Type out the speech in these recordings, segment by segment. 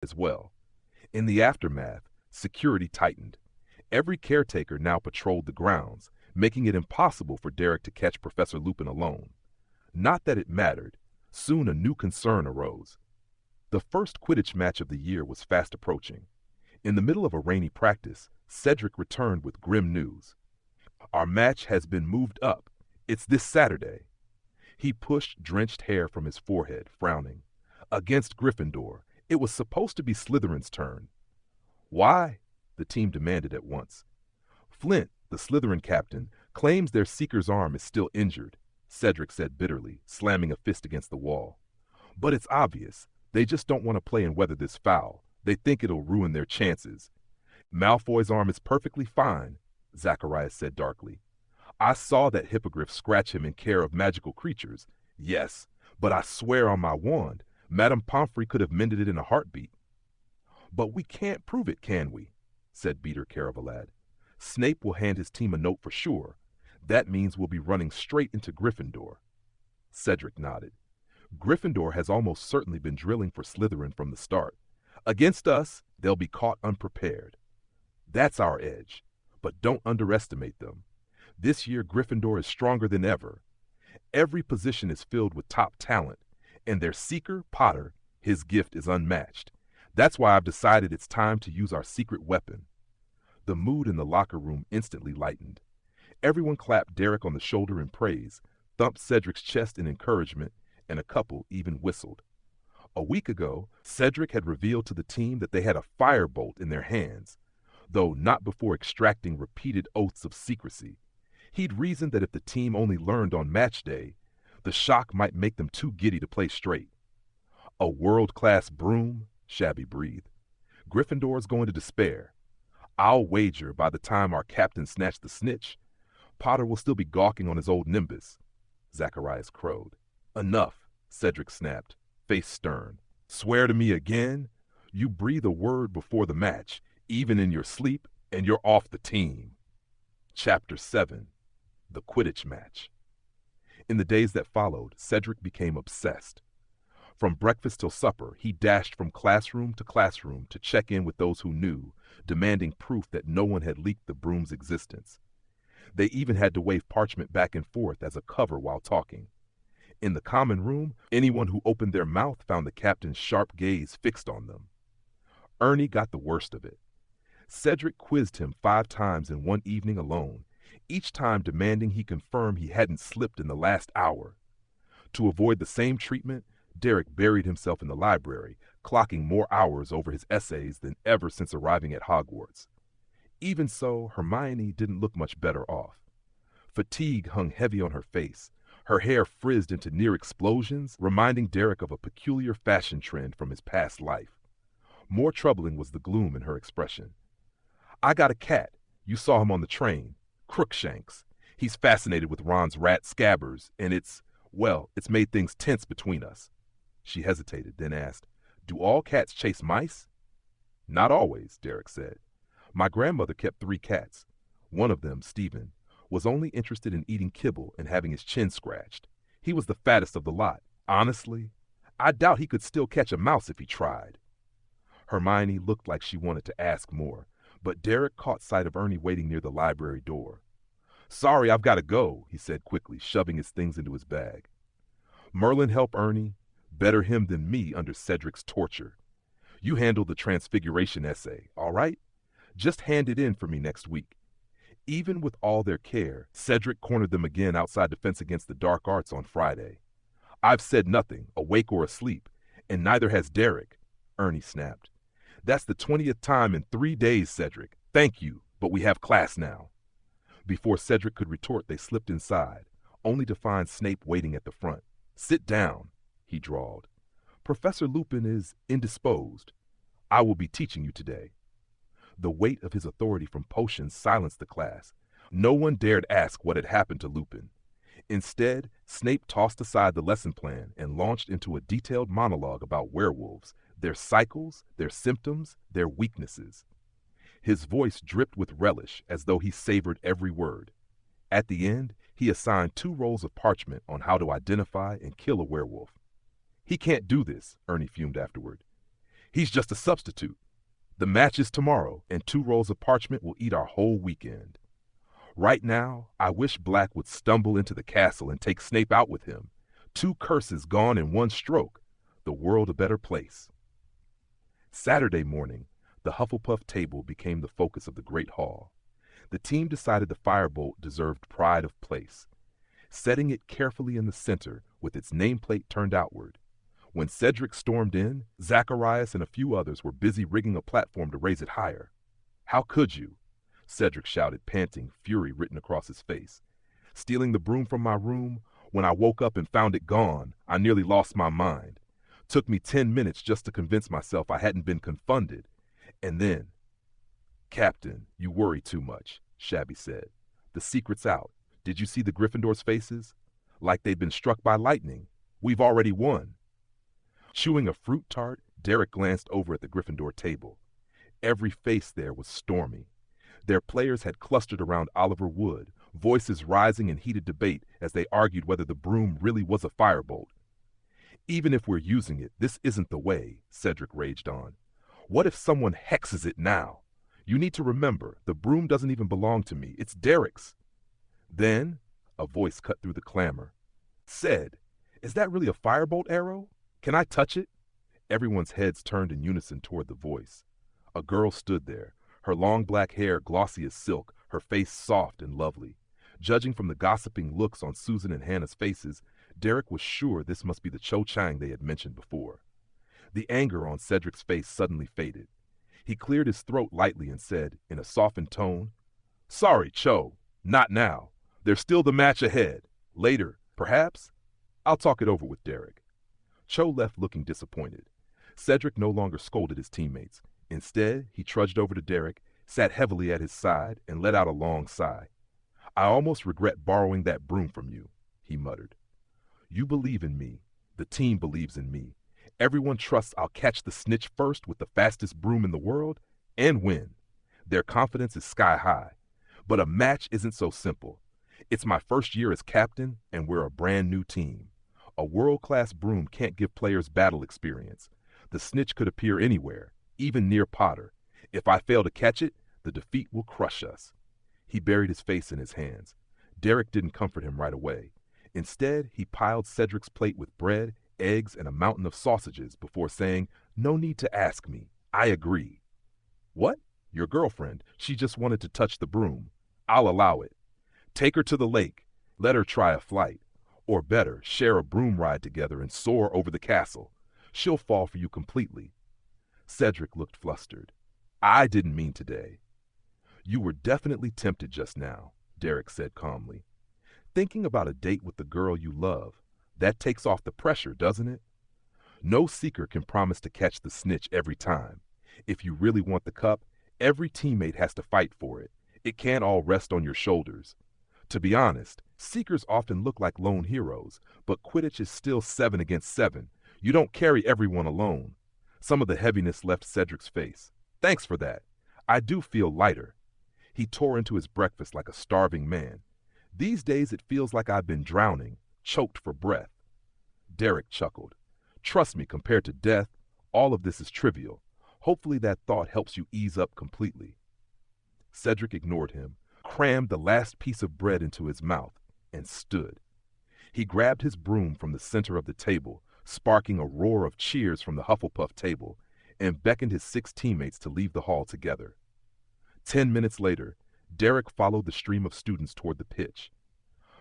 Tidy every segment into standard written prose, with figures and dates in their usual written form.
as well. In the aftermath, security tightened. Every caretaker now patrolled the grounds, making it impossible for Derek to catch Professor Lupin alone. Not that it mattered. Soon a new concern arose. The first Quidditch match of the year was fast approaching. In the middle of a rainy practice, Cedric returned with grim news. "Our match has been moved up. It's this Saturday." He pushed drenched hair from his forehead, frowning. "Against Gryffindor. It was supposed to be Slytherin's turn." "Why?" the team demanded at once. "Flint, the Slytherin captain, claims their seeker's arm is still injured," Cedric said bitterly, slamming a fist against the wall. "But it's obvious. They just don't want to play and weather this foul. They think it'll ruin their chances." "Malfoy's arm is perfectly fine," Zacharias said darkly. "I saw that hippogriff scratch him in Care of Magical Creatures. Yes, but I swear on my wand, Madame Pomfrey could have mended it in a heartbeat." "But we can't prove it, can we?" said Beater Caravalad. "Snape will hand his team a note for sure. That means we'll be running straight into Gryffindor." Cedric nodded. "Gryffindor has almost certainly been drilling for Slytherin from the start. Against us, they'll be caught unprepared. That's our edge. But don't underestimate them. This year, Gryffindor is stronger than ever. Every position is filled with top talent, and their seeker, Potter, his gift is unmatched. That's why I've decided it's time to use our secret weapon." The mood in the locker room instantly lightened. Everyone clapped Derek on the shoulder in praise, thumped Cedric's chest in encouragement, and a couple even whistled. A week ago, Cedric had revealed to the team that they had a firebolt in their hands, though not before extracting repeated oaths of secrecy. He'd reasoned that if the team only learned on match day, the shock might make them too giddy to play straight. "A world-class broom," Shabby breathed. "Gryffindor's going to despair. I'll wager by the time our captain snatched the snitch, Potter will still be gawking on his old Nimbus." Zacharias crowed. "Enough," Cedric snapped, face stern. "Swear to me again. You breathe a word before the match, even in your sleep, and you're off the team." Chapter 7. The Quidditch Match. In the days that followed, Cedric became obsessed. From breakfast till supper, he dashed from classroom to check in with those who knew, demanding proof that no one had leaked the broom's existence. They even had to wave parchment back and forth as a cover while talking. In the common room, anyone who opened their mouth found the captain's sharp gaze fixed on them. Ernie got the worst of it. Cedric quizzed him 5 times in one evening alone, each time demanding he confirm he hadn't slipped in the last hour. To avoid the same treatment, Derek buried himself in the library, clocking more hours over his essays than ever since arriving at Hogwarts. Even so, Hermione didn't look much better off. Fatigue hung heavy on her face, her hair frizzed into near explosions, reminding Derek of a peculiar fashion trend from his past life. More troubling was the gloom in her expression. "I got a cat. You saw him on the train. Crookshanks. He's fascinated with Ron's rat Scabbers, and it's made things tense between us." She hesitated, then asked, "Do all cats chase mice?" "Not always," Derek said. "My grandmother kept 3 cats. One of them, Stephen, was only interested in eating kibble and having his chin scratched. He was the fattest of the lot. Honestly, I doubt he could still catch a mouse if he tried." Hermione looked like she wanted to ask more, but Derek caught sight of Ernie waiting near the library door. "Sorry, I've got to go," he said quickly, shoving his things into his bag. Merlin help Ernie. Better him than me under Cedric's torture. You handle the Transfiguration essay, all right? Just hand it in for me next week. Even with all their care, Cedric cornered them again outside Defense Against the Dark Arts on Friday. "I've said nothing, awake or asleep, and neither has Derek," Ernie snapped. "That's the 20th time in 3 days, Cedric. Thank you, but we have class now." Before Cedric could retort, they slipped inside, only to find Snape waiting at the front. "Sit down," he drawled. "Professor Lupin is indisposed. I will be teaching you today." The weight of his authority from potions silenced the class. No one dared ask what had happened to Lupin. Instead, Snape tossed aside the lesson plan and launched into a detailed monologue about werewolves, their cycles, their symptoms, their weaknesses. His voice dripped with relish as though he savored every word. At the end, he assigned 2 rolls of parchment on how to identify and kill a werewolf. "He can't do this," Ernie fumed afterward. He's just a substitute. The match is tomorrow, and 2 rolls of parchment will eat our whole weekend. Right now, I wish Black would stumble into the castle and take Snape out with him. 2 curses gone in 1 stroke. The world a better place. Saturday morning, the Hufflepuff table became the focus of the Great Hall. The team decided the firebolt deserved pride of place, setting it carefully in the center with its nameplate turned outward. When Cedric stormed in, Zacharias and a few others were busy rigging a platform to raise it higher. "How could you?" Cedric shouted, panting, fury written across his face. "Stealing the broom from my room? When I woke up and found it gone, I nearly lost my mind. Took me 10 minutes just to convince myself I hadn't been confounded. And then—" "Captain, you worry too much," Shabby said. "The secret's out. Did you see the Gryffindors' faces? Like they'd been struck by lightning. We've already won." Chewing a fruit tart, Derek glanced over at the Gryffindor table. Every face there was stormy. Their players had clustered around Oliver Wood, voices rising in heated debate as they argued whether the broom really was a firebolt. "Even if we're using it, this isn't the way," Cedric raged on. "What if someone hexes it now? You need to remember, the broom doesn't even belong to me. It's Derek's." Then, a voice cut through the clamor. "Ced, is that really a firebolt arrow? Can I touch it?" Everyone's heads turned in unison toward the voice. A girl stood there, her long black hair glossy as silk, her face soft and lovely. Judging from the gossiping looks on Susan and Hannah's faces, Derek was sure this must be the Cho Chang they had mentioned before. The anger on Cedric's face suddenly faded. He cleared his throat lightly and said, in a softened tone, "Sorry, Cho, not now. There's still the match ahead. Later, perhaps? I'll talk it over with Derek." Cho left looking disappointed. Cedric no longer scolded his teammates. Instead, he trudged over to Derek, sat heavily at his side, and let out a long sigh. "I almost regret borrowing that broom from you," he muttered. "You believe in me. The team believes in me. Everyone trusts I'll catch the snitch first with the fastest broom in the world and win. Their confidence is sky high. But a match isn't so simple. It's my first year as captain, and we're a brand new team. A world-class broom can't give players battle experience. The snitch could appear anywhere, even near Potter. If I fail to catch it, the defeat will crush us." He buried his face in his hands. Derek didn't comfort him right away. Instead, he piled Cedric's plate with bread, eggs, and a mountain of sausages before saying, "No need to ask me. I agree." "What? Your girlfriend. She just wanted to touch the broom. I'll allow it. Take her to the lake. Let her try a flight. Or better, share a broom ride together and soar over the castle. She'll fall for you completely." Cedric looked flustered. "I didn't mean today." "You were definitely tempted just now," Derek said calmly. "Thinking about a date with the girl you love, that takes off the pressure, doesn't it? No seeker can promise to catch the snitch every time. If you really want the cup, every teammate has to fight for it. It can't all rest on your shoulders. To be honest, seekers often look like lone heroes, but Quidditch is still 7 against 7. You don't carry everyone alone." Some of the heaviness left Cedric's face. "Thanks for that. I do feel lighter." He tore into his breakfast like a starving man. "These days it feels like I've been drowning, choked for breath." Derek chuckled. "Trust me, compared to death, all of this is trivial. Hopefully that thought helps you ease up completely." Cedric ignored him, crammed the last piece of bread into his mouth, and stood. He grabbed his broom from the center of the table, sparking a roar of cheers from the Hufflepuff table, and beckoned his 6 teammates to leave the hall together. 10 minutes later, Derek followed the stream of students toward the pitch.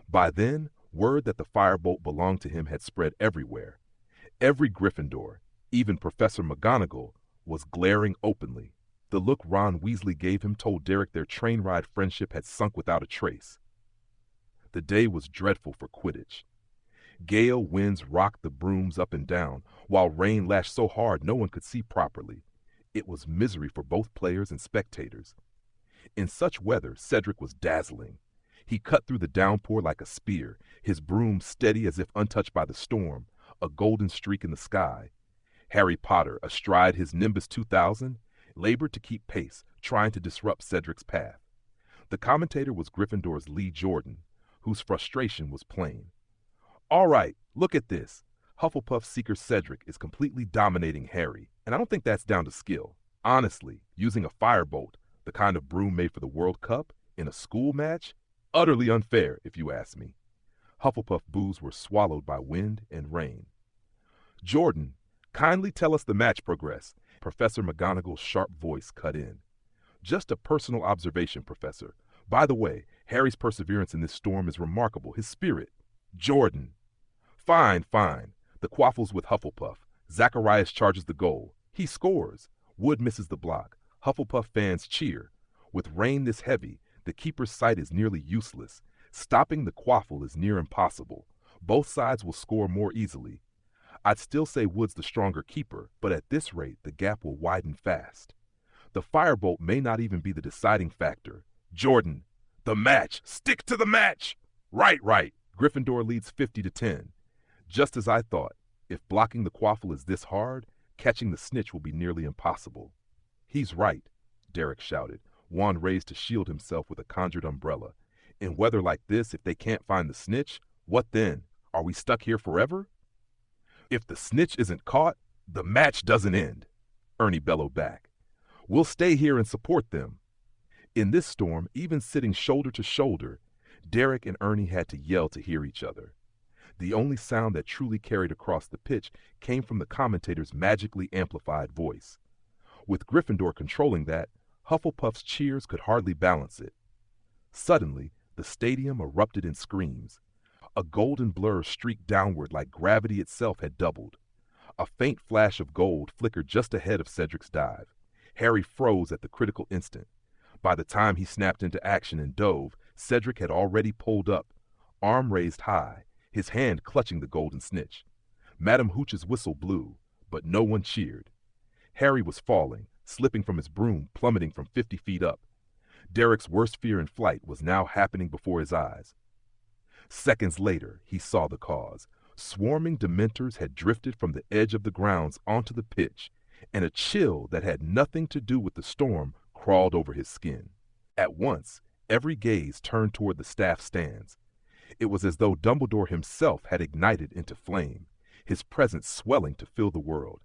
By then, word that the firebolt belonged to him had spread everywhere. Every Gryffindor, even Professor McGonagall, was glaring openly. The look Ron Weasley gave him told Derek their train ride friendship had sunk without a trace. The day was dreadful for Quidditch. Gale winds rocked the brooms up and down, while rain lashed so hard no one could see properly. It was misery for both players and spectators. In such weather, Cedric was dazzling. He cut through the downpour like a spear, his broom steady as if untouched by the storm, a golden streak in the sky. Harry Potter, astride his Nimbus 2000, labored to keep pace, trying to disrupt Cedric's path. The commentator was Gryffindor's Lee Jordan, whose frustration was plain. "All right, look at this. Hufflepuff Seeker Cedric is completely dominating Harry, and I don't think that's down to skill. Honestly, using a firebolt, the kind of broom made for the World Cup, in a school match? Utterly unfair, if you ask me. Hufflepuff boos were swallowed by wind and rain. Jordan, kindly tell us the match progress. Professor McGonagall's sharp voice cut in. Just a personal observation, Professor. By the way, Harry's perseverance in this storm is remarkable. His spirit. Jordan. Fine, fine. The quaffles with Hufflepuff. Zacharias charges the goal. He scores. Wood misses the block. Hufflepuff fans cheer. With rain this heavy, the keeper's sight is nearly useless. Stopping the quaffle is near impossible. Both sides will score more easily. I'd still say Wood's the stronger keeper, but at this rate, the gap will widen fast. The firebolt may not even be the deciding factor. Jordan, the match! Stick to the match! Right, right. Gryffindor leads 50-10. Just as I thought, if blocking the quaffle is this hard, catching the snitch will be nearly impossible. He's right, Derek shouted, wand raised to shield himself with a conjured umbrella. In weather like this, if they can't find the snitch, what then? Are we stuck here forever? If the snitch isn't caught, the match doesn't end, Ernie bellowed back. We'll stay here and support them. In this storm, even sitting shoulder to shoulder, Derek and Ernie had to yell to hear each other. The only sound that truly carried across the pitch came from the commentator's magically amplified voice. With Gryffindor controlling that, Hufflepuff's cheers could hardly balance it. Suddenly, the stadium erupted in screams. A golden blur streaked downward like gravity itself had doubled. A faint flash of gold flickered just ahead of Cedric's dive. Harry froze at the critical instant. By the time he snapped into action and dove, Cedric had already pulled up, arm raised high, his hand clutching the golden snitch. Madam Hooch's whistle blew, but no one cheered. Harry was falling, slipping from his broom, plummeting from 50 feet up. Derek's worst fear in flight was now happening before his eyes. Seconds later, he saw the cause. Swarming Dementors had drifted from the edge of the grounds onto the pitch, and a chill that had nothing to do with the storm crawled over his skin. At once, every gaze turned toward the staff stands. It was as though Dumbledore himself had ignited into flame, his presence swelling to fill the world.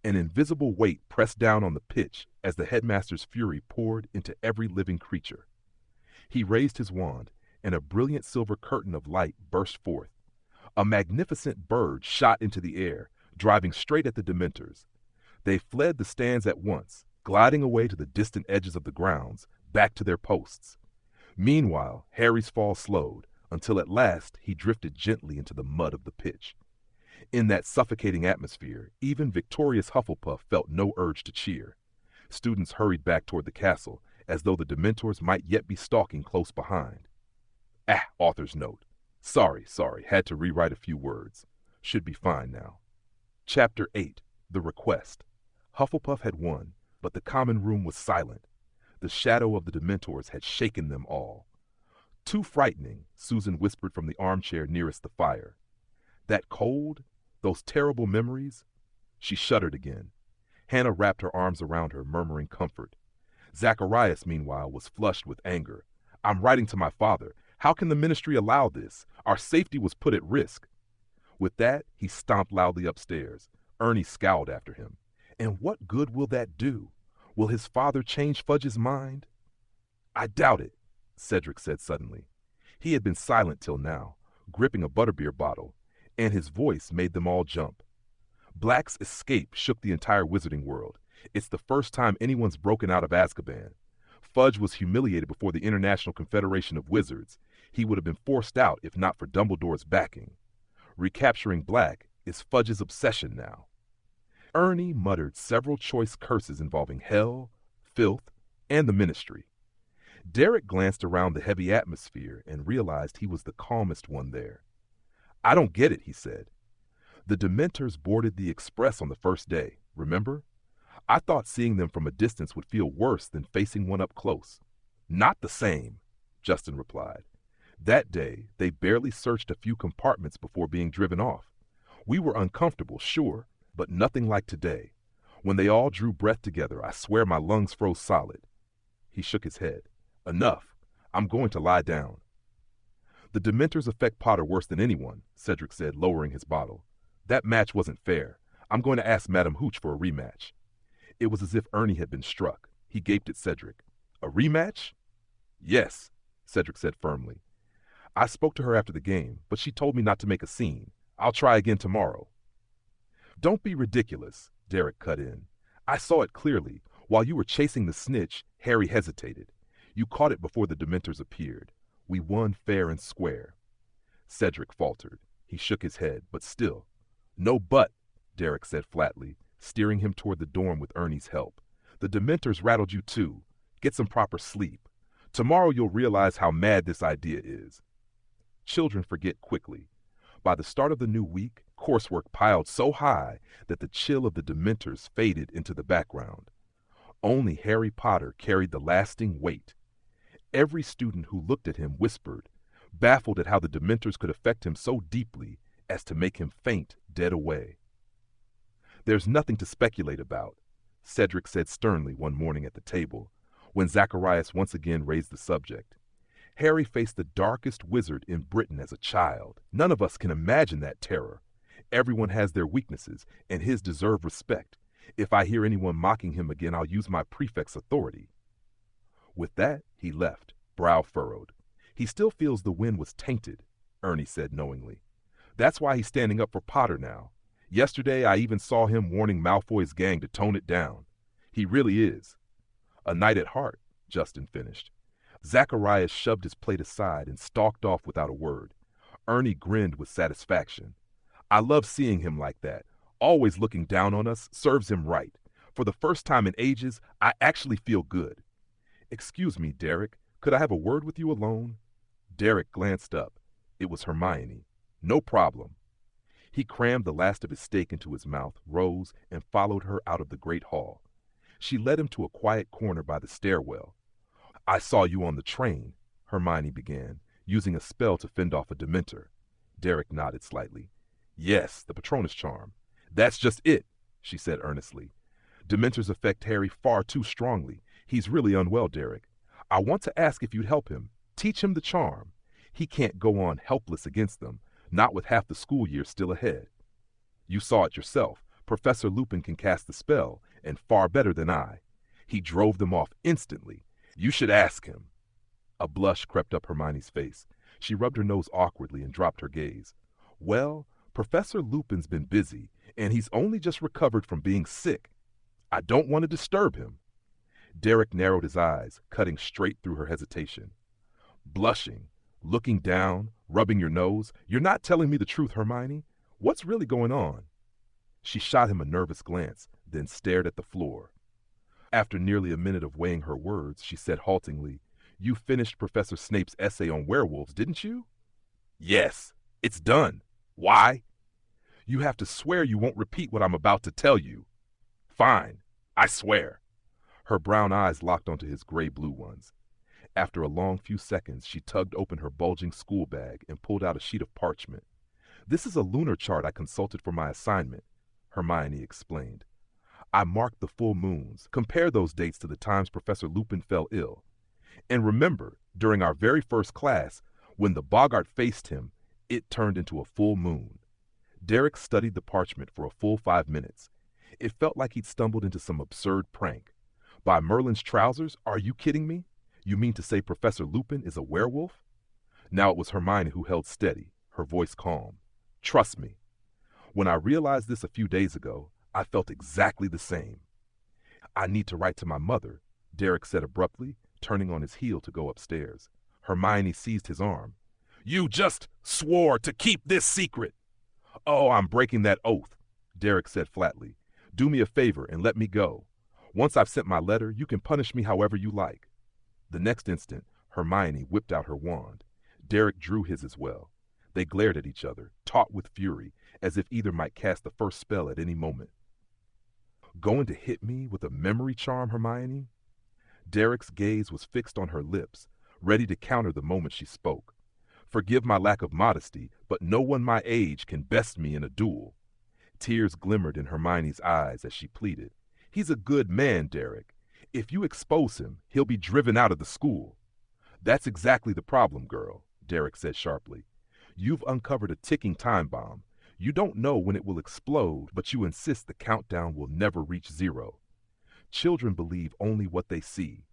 An invisible weight pressed down on the pitch as the headmaster's fury poured into every living creature. He raised his wand, and a brilliant silver curtain of light burst forth. A magnificent bird shot into the air, driving straight at the Dementors. They fled the stands at once, gliding away to the distant edges of the grounds, back to their posts. Meanwhile, Harry's fall slowed, until at last he drifted gently into the mud of the pitch. In that suffocating atmosphere, even victorious Hufflepuff felt no urge to cheer. Students hurried back toward the castle, as though the Dementors might yet be stalking close behind. Author's note. Sorry, had to rewrite a few words. Should be fine now. Chapter 8. The Request. Hufflepuff had won, but the common room was silent. The shadow of the Dementors had shaken them all. Too frightening, Susan whispered from the armchair nearest the fire. That cold, those terrible memories. She shuddered again. Hannah wrapped her arms around her, murmuring comfort. Zacharias, meanwhile, was flushed with anger. I'm writing to my father. How can the ministry allow this? Our safety was put at risk. With that, he stomped loudly upstairs. Ernie scowled after him. And what good will that do? Will his father change Fudge's mind? I doubt it, Cedric said suddenly. He had been silent till now, gripping a butterbeer bottle, and his voice made them all jump. Black's escape shook the entire wizarding world. It's the first time anyone's broken out of Azkaban. Fudge was humiliated before the International Confederation of Wizards. He would have been forced out if not for Dumbledore's backing. Recapturing Black is Fudge's obsession now. Ernie muttered several choice curses involving hell, filth, and the ministry. Derek glanced around the heavy atmosphere and realized he was the calmest one there. I don't get it, he said. The Dementors boarded the express on the first day, remember? I thought seeing them from a distance would feel worse than facing one up close. Not the same, Justin replied. That day, they barely searched a few compartments before being driven off. We were uncomfortable, sure, but nothing like today. When they all drew breath together, I swear my lungs froze solid. He shook his head. Enough. I'm going to lie down. The Dementors affect Potter worse than anyone, Cedric said, lowering his bottle. That match wasn't fair. I'm going to ask Madam Hooch for a rematch." It was as if Ernie had been struck. He gaped at Cedric. "A rematch?" "Yes," Cedric said firmly. "I spoke to her after the game, but she told me not to make a scene. I'll try again tomorrow." "Don't be ridiculous," Derek cut in. "I saw it clearly. While you were chasing the snitch, Harry hesitated. You caught it before the Dementors appeared. We won fair and square." Cedric faltered. He shook his head, but still. "No but," Derek said flatly, steering him toward the dorm with Ernie's help. "The Dementors rattled you too. Get some proper sleep. Tomorrow you'll realize how mad this idea is." Children forget quickly. By the start of the new week, coursework piled so high that the chill of the Dementors faded into the background. Only Harry Potter carried the lasting weight. Every student who looked at him whispered, baffled at how the Dementors could affect him so deeply as to make him faint dead away. "There's nothing to speculate about," Cedric said sternly one morning at the table, when Zacharias once again raised the subject. "Harry faced the darkest wizard in Britain as a child. None of us can imagine that terror. Everyone has their weaknesses, and his deserve respect. If I hear anyone mocking him again, I'll use my prefect's authority." With that, he left, brow furrowed. "He still feels the wind was tainted," Ernie said knowingly. "That's why he's standing up for Potter now. Yesterday, I even saw him warning Malfoy's gang to tone it down. He really is." "A knight at heart," Justin finished. Zacharias shoved his plate aside and stalked off without a word. Ernie grinned with satisfaction. "I love seeing him like that. Always looking down on us serves him right. For the first time in ages, I actually feel good." "Excuse me, Derek. Could I have a word with you alone?" Derek glanced up. It was Hermione. "No problem." He crammed the last of his steak into his mouth, rose, and followed her out of the great hall. She led him to a quiet corner by the stairwell. "I saw you on the train," Hermione began, using a spell to fend off a Dementor. Derek nodded slightly. "Yes, the Patronus charm. That's just it," she said earnestly. "Dementors affect Harry far too strongly. He's really unwell, Derek. I want to ask if you'd help him. Teach him the charm. He can't go on helpless against them, not with half the school year still ahead. You saw it yourself. Professor Lupin can cast the spell, and far better than I. He drove them off instantly. You should ask him." A blush crept up Hermione's face. She rubbed her nose awkwardly and dropped her gaze. "Well, Professor Lupin's been busy, and he's only just recovered from being sick. I don't want to disturb him." Derek narrowed his eyes, cutting straight through her hesitation. "Blushing, looking down, rubbing your nose. You're not telling me the truth, Hermione. What's really going on?" She shot him a nervous glance, then stared at the floor. After nearly a minute of weighing her words, she said haltingly, "You finished Professor Snape's essay on werewolves, didn't you?" "Yes, it's done. Why?" "You have to swear you won't repeat what I'm about to tell you." "Fine, I swear." Her brown eyes locked onto his gray-blue ones. After a long few seconds, she tugged open her bulging school bag and pulled out a sheet of parchment. "This is a lunar chart I consulted for my assignment," Hermione explained. "I marked the full moons, compare those dates to the times Professor Lupin fell ill. And remember, during our very first class, when the boggart faced him, it turned into a full moon." Derek studied the parchment for a full 5 minutes. It felt like he'd stumbled into some absurd prank. By Merlin's trousers? Are you kidding me? You mean to say Professor Lupin is a werewolf? Now it was Hermione who held steady, her voice calm. "Trust me. When I realized this a few days ago, I felt exactly the same." "I need to write to my mother," Derek said abruptly, turning on his heel to go upstairs. Hermione seized his arm. "You just swore to keep this secret." "Oh, I'm breaking that oath," Derek said flatly. "Do me a favor and let me go. Once I've sent my letter, you can punish me however you like." The next instant, Hermione whipped out her wand. Derek drew his as well. They glared at each other, taut with fury, as if either might cast the first spell at any moment. "Going to hit me with a memory charm, Hermione?" Derek's gaze was fixed on her lips, ready to counter the moment she spoke. "Forgive my lack of modesty, but no one my age can best me in a duel." Tears glimmered in Hermione's eyes as she pleaded. "He's a good man, Derek. If you expose him, he'll be driven out of the school." "That's exactly the problem, girl," Derek said sharply. "You've uncovered a ticking time bomb. You don't know when it will explode, but you insist the countdown will never reach zero. Children believe only what they see.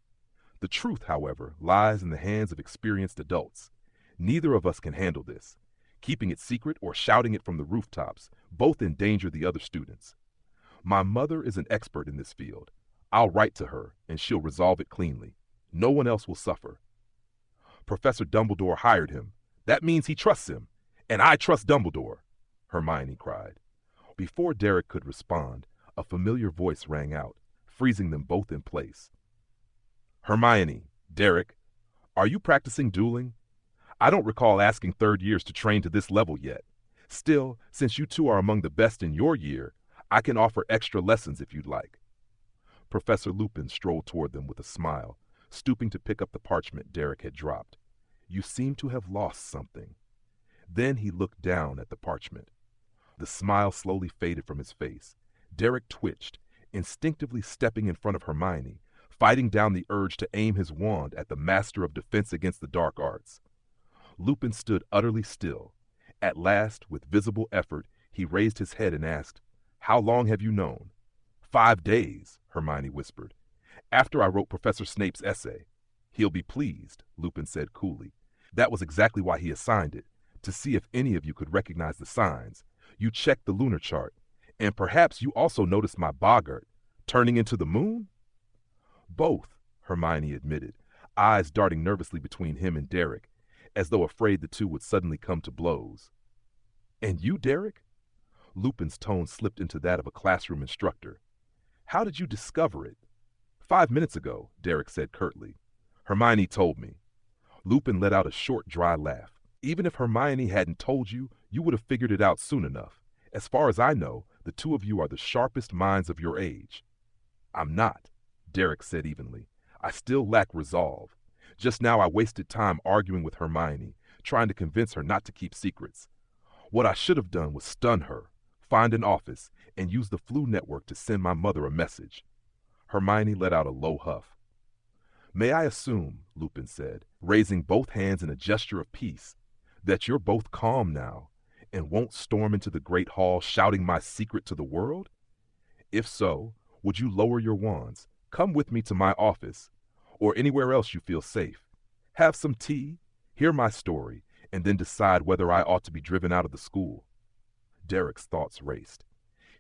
The truth, however, lies in the hands of experienced adults. Neither of us can handle this. Keeping it secret or shouting it from the rooftops both endanger the other students. My mother is an expert in this field. I'll write to her, and she'll resolve it cleanly. No one else will suffer. Professor Dumbledore hired him. That means he trusts him. And I trust Dumbledore, Hermione cried. Before Derek could respond, a familiar voice rang out, freezing them both in place. Hermione, Derek, are you practicing dueling? I don't recall asking third years to train to this level yet. Still, since you two are among the best in your year, I can offer extra lessons if you'd like. Professor Lupin strolled toward them with a smile, stooping to pick up the parchment Derek had dropped. You seem to have lost something. Then he looked down at the parchment. The smile slowly faded from his face. Derek twitched, instinctively stepping in front of Hermione, fighting down the urge to aim his wand at the master of defense against the dark arts. Lupin stood utterly still. At last, with visible effort, he raised his head and asked, How long have you known? 5 days, Hermione whispered. After I wrote Professor Snape's essay. He'll be pleased, Lupin said coolly. That was exactly why he assigned it, to see if any of you could recognize the signs. You checked the lunar chart, and perhaps you also noticed my boggart turning into the moon? Both, Hermione admitted, eyes darting nervously between him and Derek, as though afraid the two would suddenly come to blows. And you, Derek? Lupin's tone slipped into that of a classroom instructor. How did you discover it? 5 minutes ago, Derek said curtly. Hermione told me. Lupin let out a short, dry laugh. Even if Hermione hadn't told you, you would have figured it out soon enough. As far as I know, the two of you are the sharpest minds of your age. I'm not, Derek said evenly. I still lack resolve. Just now I wasted time arguing with Hermione, trying to convince her not to keep secrets. What I should have done was stun her, find an office, and use the flu network to send my mother a message. Hermione let out a low huff. May I assume, Lupin said, raising both hands in a gesture of peace, that you're both calm now and won't storm into the great hall shouting my secret to the world? If so, would you lower your wands, come with me to my office, or anywhere else you feel safe, have some tea, hear my story, and then decide whether I ought to be driven out of the school? Derek's thoughts raced.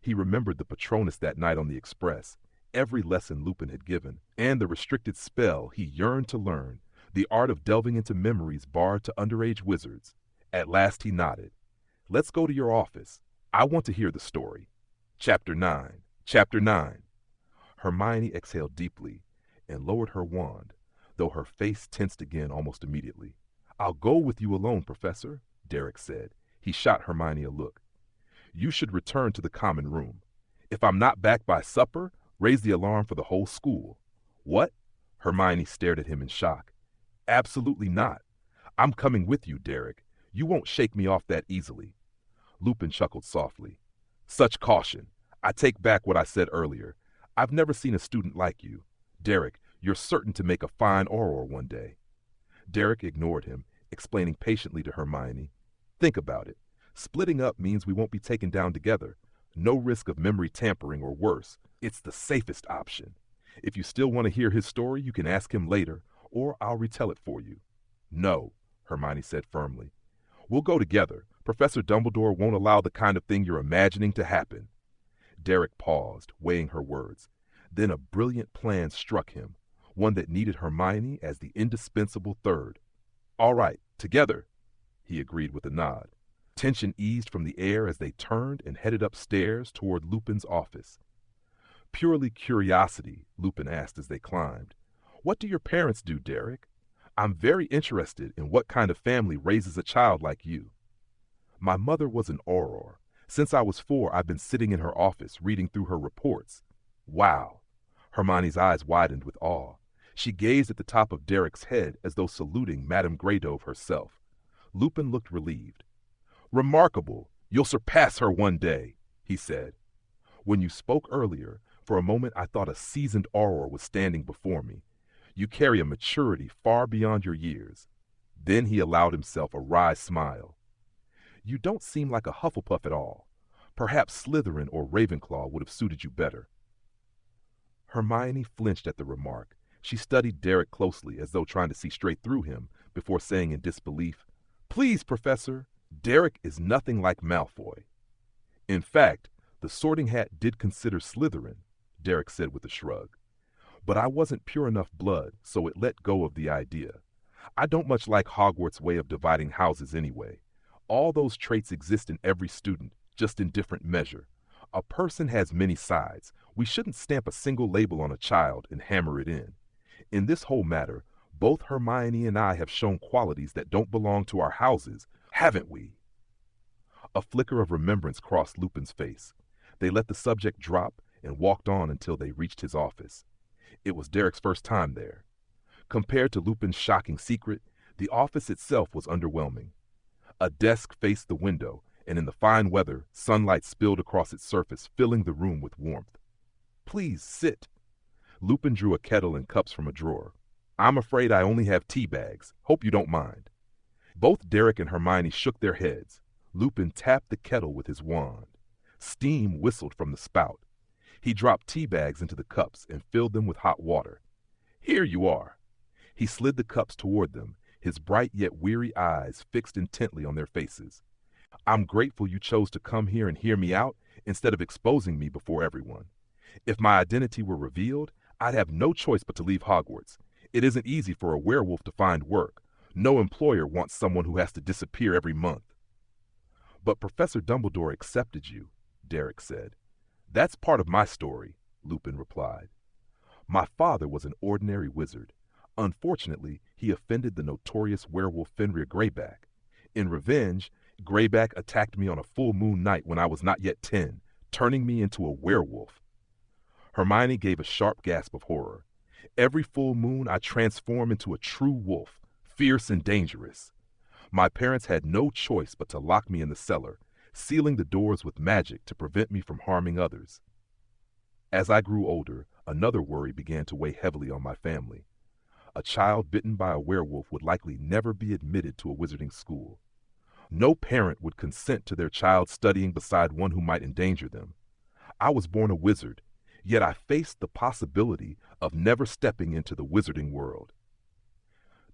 He remembered the Patronus that night on the express, every lesson Lupin had given, and the restricted spell he yearned to learn, the art of delving into memories barred to underage wizards. At last he nodded. Let's go to your office. I want to hear the story. Chapter 9. Chapter 9. Hermione exhaled deeply and lowered her wand, though her face tensed again almost immediately. I'll go with you alone, Professor, Derek said. He shot Hermione a look. You should return to the common room. If I'm not back by supper, raise the alarm for the whole school. What? Hermione stared at him in shock. Absolutely not. I'm coming with you, Derek. You won't shake me off that easily. Lupin chuckled softly. Such caution. I take back what I said earlier. I've never seen a student like you. Derek, you're certain to make a fine Auror one day. Derek ignored him, explaining patiently to Hermione. Think about it. Splitting up means we won't be taken down together. No risk of memory tampering or worse. It's the safest option. If you still want to hear his story, you can ask him later, or I'll retell it for you. No, Hermione said firmly. We'll go together. Professor Dumbledore won't allow the kind of thing you're imagining to happen. Derek paused, weighing her words. Then a brilliant plan struck him, one that needed Hermione as the indispensable third. All right, together, he agreed with a nod. Tension eased from the air as they turned and headed upstairs toward Lupin's office. Purely curiosity, Lupin asked as they climbed. What do your parents do, Derek? I'm very interested in what kind of family raises a child like you. My mother was an Auror. Since I was 4, I've been sitting in her office reading through her reports. Wow. Hermione's eyes widened with awe. She gazed at the top of Derek's head as though saluting Madame Greydove herself. Lupin looked relieved. Remarkable. You'll surpass her one day, he said. When you spoke earlier, for a moment I thought a seasoned Auror was standing before me. You carry a maturity far beyond your years. Then he allowed himself a wry smile. You don't seem like a Hufflepuff at all. Perhaps Slytherin or Ravenclaw would have suited you better." Hermione flinched at the remark. She studied Derek closely as though trying to see straight through him before saying in disbelief, "Please, Professor, Derek is nothing like Malfoy." "In fact, the Sorting Hat did consider Slytherin," Derek said with a shrug. "But I wasn't pure enough blood, so it let go of the idea. I don't much like Hogwarts' way of dividing houses anyway. All those traits exist in every student, just in different measure. A person has many sides. We shouldn't stamp a single label on a child and hammer it in. In this whole matter, both Hermione and I have shown qualities that don't belong to our houses, haven't we?" A flicker of remembrance crossed Lupin's face. They let the subject drop and walked on until they reached his office. It was Derek's first time there. Compared to Lupin's shocking secret, the office itself was underwhelming. A desk faced the window, and in the fine weather, sunlight spilled across its surface, filling the room with warmth. "Please, sit." Lupin drew a kettle and cups from a drawer. "I'm afraid I only have tea bags. Hope you don't mind." Both Derek and Hermione shook their heads. Lupin tapped the kettle with his wand. Steam whistled from the spout. He dropped tea bags into the cups and filled them with hot water. "Here you are." He slid the cups toward them, his bright yet weary eyes fixed intently on their faces. "I'm grateful you chose to come here and hear me out instead of exposing me before everyone. If my identity were revealed, I'd have no choice but to leave Hogwarts. It isn't easy for a werewolf to find work. No employer wants someone who has to disappear every month." "But Professor Dumbledore accepted you," Derek said. "That's part of my story," Lupin replied. "My father was an ordinary wizard. Unfortunately, he offended the notorious werewolf Fenrir Greyback. In revenge, Greyback attacked me on a full moon night when I was not yet 10, turning me into a werewolf." Hermione gave a sharp gasp of horror. "Every full moon I transform into a true wolf, fierce and dangerous. My parents had no choice but to lock me in the cellar, sealing the doors with magic to prevent me from harming others." As I grew older, another worry began to weigh heavily on my family. A child bitten by a werewolf would likely never be admitted to a wizarding school. No parent would consent to their child studying beside one who might endanger them. I was born a wizard, yet I faced the possibility of never stepping into the wizarding world.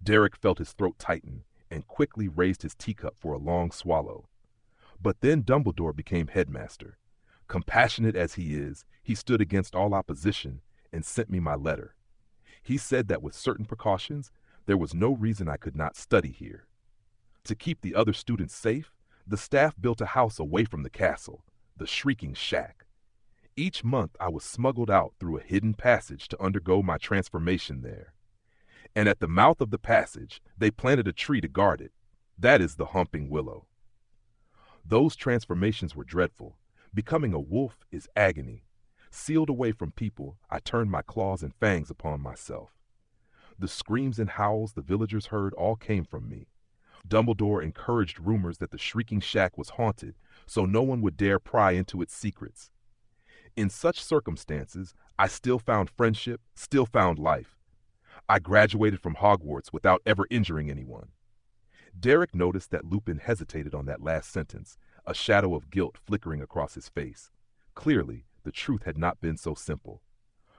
Derek felt his throat tighten and quickly raised his teacup for a long swallow. But then Dumbledore became headmaster. Compassionate as he is, he stood against all opposition and sent me my letter. He said that with certain precautions, there was no reason I could not study here. To keep the other students safe, the staff built a house away from the castle, the Shrieking Shack. Each month I was smuggled out through a hidden passage to undergo my transformation there. And at the mouth of the passage, they planted a tree to guard it. That is the Humping Willow. Those transformations were dreadful. Becoming a wolf is agony. Sealed away from people, I turned my claws and fangs upon myself. The screams and howls the villagers heard all came from me. Dumbledore encouraged rumors that the Shrieking Shack was haunted, so no one would dare pry into its secrets. In such circumstances, I still found friendship, still found life. I graduated from Hogwarts without ever injuring anyone. Derek noticed that Lupin hesitated on that last sentence, a shadow of guilt flickering across his face. Clearly, the truth had not been so simple.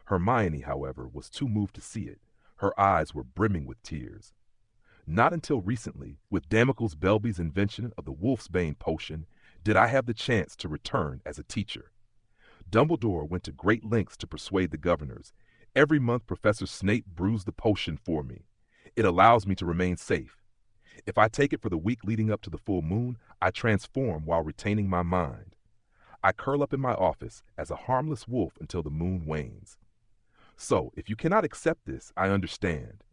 Hermione, however, was too moved to see it. Her eyes were brimming with tears. Not until recently, with Damocles Belby's invention of the Wolfsbane potion, did I have the chance to return as a teacher. Dumbledore went to great lengths to persuade the governors. Every month Professor Snape brews the potion for me. It allows me to remain safe. If I take it for the week leading up to the full moon, I transform while retaining my mind. I curl up in my office as a harmless wolf until the moon wanes. So, if you cannot accept this, I understand.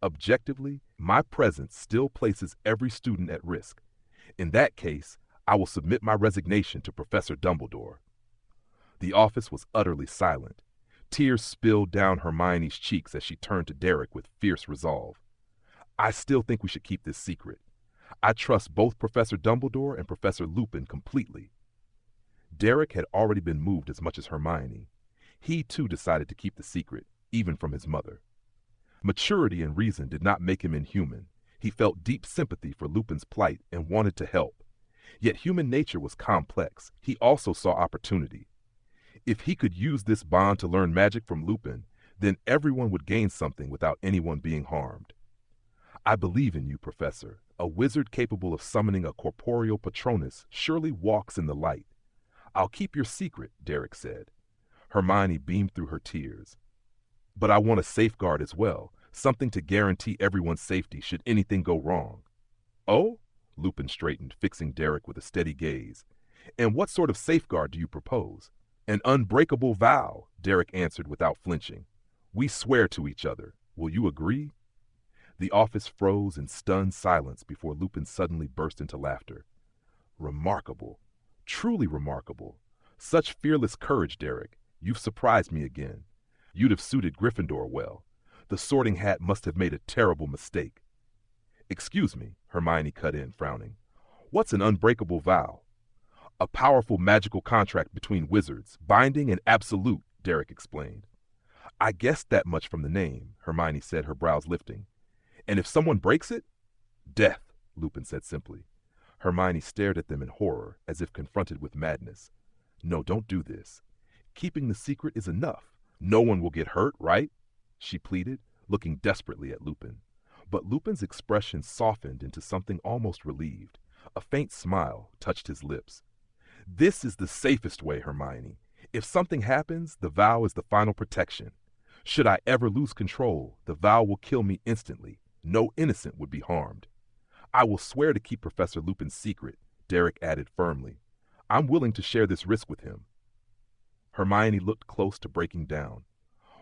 Objectively, my presence still places every student at risk. In that case, I will submit my resignation to Professor Dumbledore." The office was utterly silent. Tears spilled down Hermione's cheeks as she turned to Derek with fierce resolve. "I still think we should keep this secret. I trust both Professor Dumbledore and Professor Lupin completely." Derek had already been moved as much as Hermione. He too decided to keep the secret, even from his mother. Maturity and reason did not make him inhuman. He felt deep sympathy for Lupin's plight and wanted to help. Yet human nature was complex. He also saw opportunity. If he could use this bond to learn magic from Lupin, then everyone would gain something without anyone being harmed. I believe in you, Professor. A wizard capable of summoning a corporeal Patronus surely walks in the light. I'll keep your secret, Derek said. Hermione beamed through her tears. But I want a safeguard as well, something to guarantee everyone's safety should anything go wrong. Oh? Lupin straightened, fixing Derek with a steady gaze. And what sort of safeguard do you propose? An unbreakable vow, Derek answered without flinching. We swear to each other. Will you agree? The office froze in stunned silence before Lupin suddenly burst into laughter. Remarkable. Truly remarkable. Such fearless courage, Derek. You've surprised me again. You'd have suited Gryffindor well. The Sorting Hat must have made a terrible mistake. Excuse me, Hermione cut in, frowning. What's an unbreakable vow? A powerful magical contract between wizards, binding and absolute, Derek explained. I guessed that much from the name, Hermione said, her brows lifting. And if someone breaks it? Death, Lupin said simply. Hermione stared at them in horror, as if confronted with madness. No, don't do this. Keeping the secret is enough. No one will get hurt, right? She pleaded, looking desperately at Lupin. But Lupin's expression softened into something almost relieved. A faint smile touched his lips. This is the safest way, Hermione. If something happens, the vow is the final protection. Should I ever lose control, the vow will kill me instantly. No innocent would be harmed. I will swear to keep Professor Lupin's secret, Derek added firmly. I'm willing to share this risk with him. Hermione looked close to breaking down.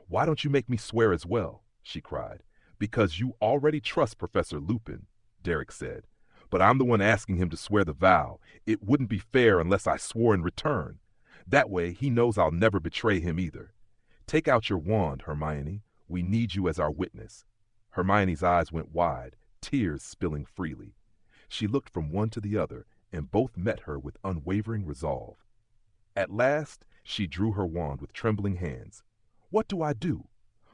Why don't you make me swear as well? She cried. Because you already trust Professor Lupin, Derek said. But I'm the one asking him to swear the vow. It wouldn't be fair unless I swore in return. That way, he knows I'll never betray him either. Take out your wand, Hermione. We need you as our witness. Hermione's eyes went wide, tears spilling freely. She looked from one to the other, and both met her with unwavering resolve. At last, she drew her wand with trembling hands. What do I do?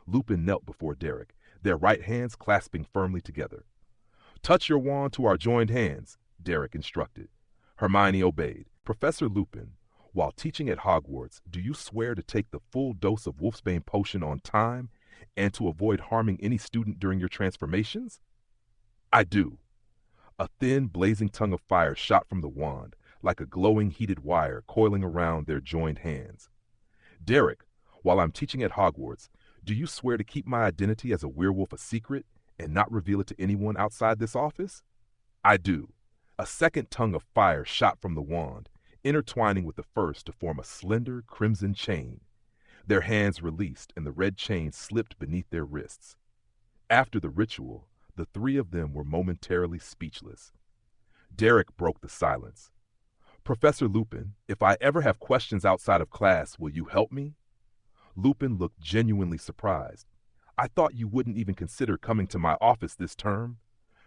Lupin knelt before Derek, their right hands clasping firmly together. Touch your wand to our joined hands, Derek instructed. Hermione obeyed. Professor Lupin, while teaching at Hogwarts, do you swear to take the full dose of Wolfsbane potion on time and to avoid harming any student during your transformations? I do. A thin, blazing tongue of fire shot from the wand, like a glowing, heated wire coiling around their joined hands. Derek, while I'm teaching at Hogwarts, do you swear to keep my identity as a werewolf a secret and not reveal it to anyone outside this office? I do. A second tongue of fire shot from the wand, intertwining with the first to form a slender crimson chain. Their hands released and the red chain slipped beneath their wrists. After the ritual, the three of them were momentarily speechless. Derek broke the silence. Professor Lupin, if I ever have questions outside of class, will you help me? Lupin looked genuinely surprised. I thought you wouldn't even consider coming to my office this term.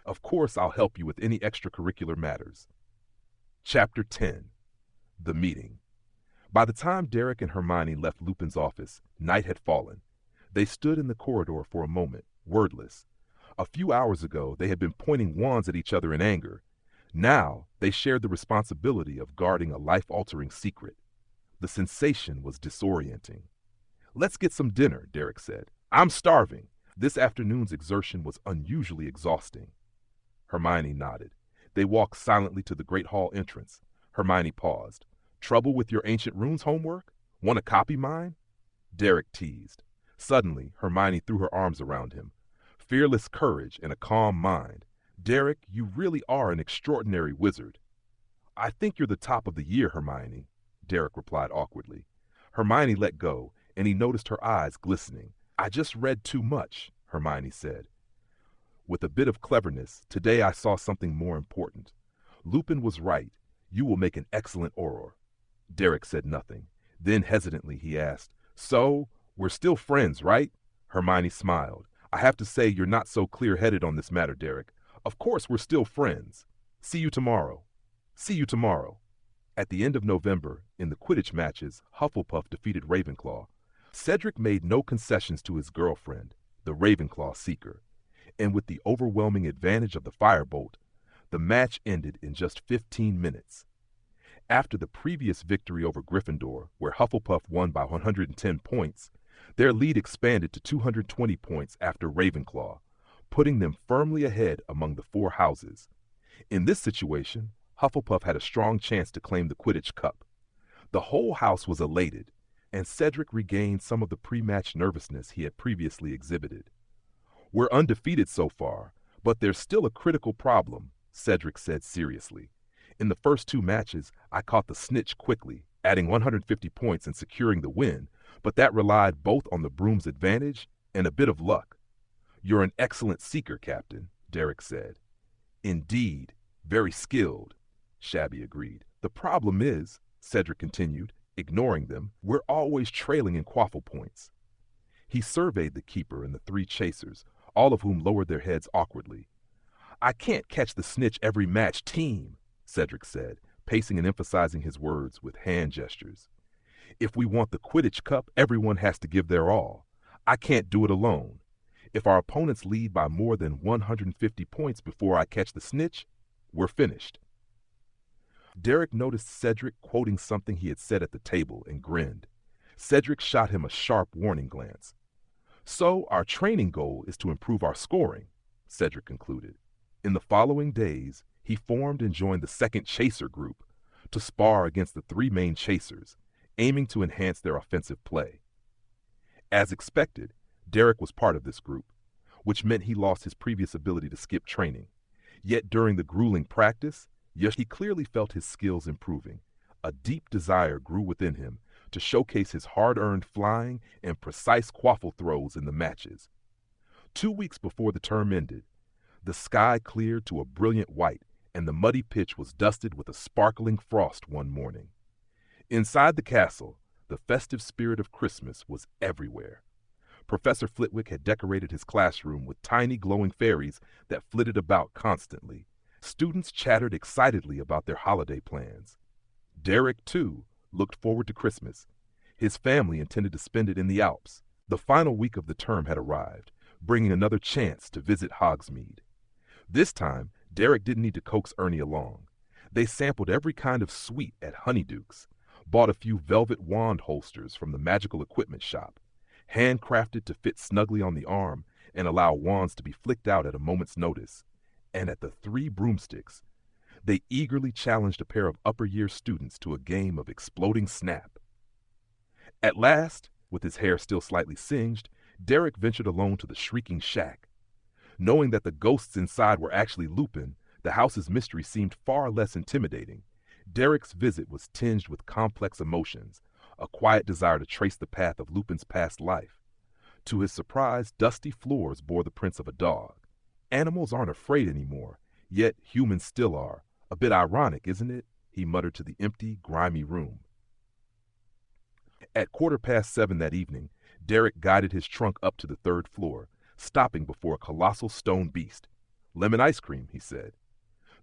Of course I'll help you with any extracurricular matters. Chapter 10. The Meeting. By the time Derek and Hermione left Lupin's office, night had fallen. They stood in the corridor for a moment, wordless. A few hours ago, they had been pointing wands at each other in anger. Now, they shared the responsibility of guarding a life-altering secret. The sensation was disorienting. Let's get some dinner, Derek said. I'm starving. This afternoon's exertion was unusually exhausting. Hermione nodded. They walked silently to the Great Hall entrance. Hermione paused. Trouble with your ancient runes homework? Want to copy mine? Derek teased. Suddenly, Hermione threw her arms around him. Fearless courage and a calm mind. Derek, you really are an extraordinary wizard. I think you're the top of the year, Hermione, Derek replied awkwardly. Hermione let go, and he noticed her eyes glistening. I just read too much, Hermione said. With a bit of cleverness, today I saw something more important. Lupin was right. You will make an excellent Auror. Derek said nothing. Then hesitantly he asked, So, we're still friends, right? Hermione smiled. I have to say you're not so clear-headed on this matter, Derek. Of course we're still friends. See you tomorrow. See you tomorrow. At the end of November, in the Quidditch matches, Hufflepuff defeated Ravenclaw. Cedric made no concessions to his girlfriend, the Ravenclaw Seeker. And with the overwhelming advantage of the firebolt, The match ended in just 15 minutes. After the previous victory over Gryffindor, where Hufflepuff won by 110 points, their lead expanded to 220 points after Ravenclaw, putting them firmly ahead among the four houses. In this situation, Hufflepuff had a strong chance to claim the Quidditch Cup. The whole house was elated, and Cedric regained some of the pre-match nervousness he had previously exhibited. "We're undefeated so far, but there's still a critical problem," Cedric said seriously. "In the first two matches, I caught the snitch quickly, adding 150 points and securing the win, but that relied both on the broom's advantage and a bit of luck." "You're an excellent seeker, Captain," Derek said. "Indeed, very skilled," Shabby agreed. "The problem is," Cedric continued, ignoring them, "we're always trailing in quaffle points." He surveyed the keeper and the three chasers, all of whom lowered their heads awkwardly. "I can't catch the snitch every match, team," Cedric said, pacing and emphasizing his words with hand gestures. "If we want the Quidditch Cup, everyone has to give their all. I can't do it alone. If our opponents lead by more than 150 points before I catch the snitch, we're finished." Derek noticed Cedric quoting something he had said at the table and grinned. Cedric shot him a sharp warning glance. "So our training goal is to improve our scoring," Cedric concluded. In the following days, he formed and joined the second chaser group to spar against the three main chasers, aiming to enhance their offensive play. As expected, Derek was part of this group, which meant he lost his previous ability to skip training. Yet during the grueling practice, he clearly felt his skills improving. A deep desire grew within him to showcase his hard-earned flying and precise quaffle throws in the matches. 2 weeks before the term ended, the sky cleared to a brilliant white, and the muddy pitch was dusted with a sparkling frost one morning. Inside the castle, the festive spirit of Christmas was everywhere. Professor Flitwick had decorated his classroom with tiny glowing fairies that flitted about constantly. Students chattered excitedly about their holiday plans. Derek, too, looked forward to Christmas. His family intended to spend it in the Alps. The final week of the term had arrived, bringing another chance to visit Hogsmeade. This time, Derek didn't need to coax Ernie along. They sampled every kind of sweet at Honeyduke's, bought a few velvet wand holsters from the magical equipment shop, handcrafted to fit snugly on the arm and allow wands to be flicked out at a moment's notice. And at the Three Broomsticks, they eagerly challenged a pair of upper-year students to a game of exploding snap. At last, with his hair still slightly singed, Derek ventured alone to the shrieking shack. Knowing that the ghosts inside were actually Lupin, the house's mystery seemed far less intimidating. Derek's visit was tinged with complex emotions, a quiet desire to trace the path of Lupin's past life. To his surprise, dusty floors bore the prints of a dog. Animals aren't afraid anymore, yet humans still are. A bit ironic, isn't it? He muttered to the empty, grimy room. At 7:15 that evening, Derek guided his trunk up to the third floor, stopping before a colossal stone beast. "Lemon ice cream," he said.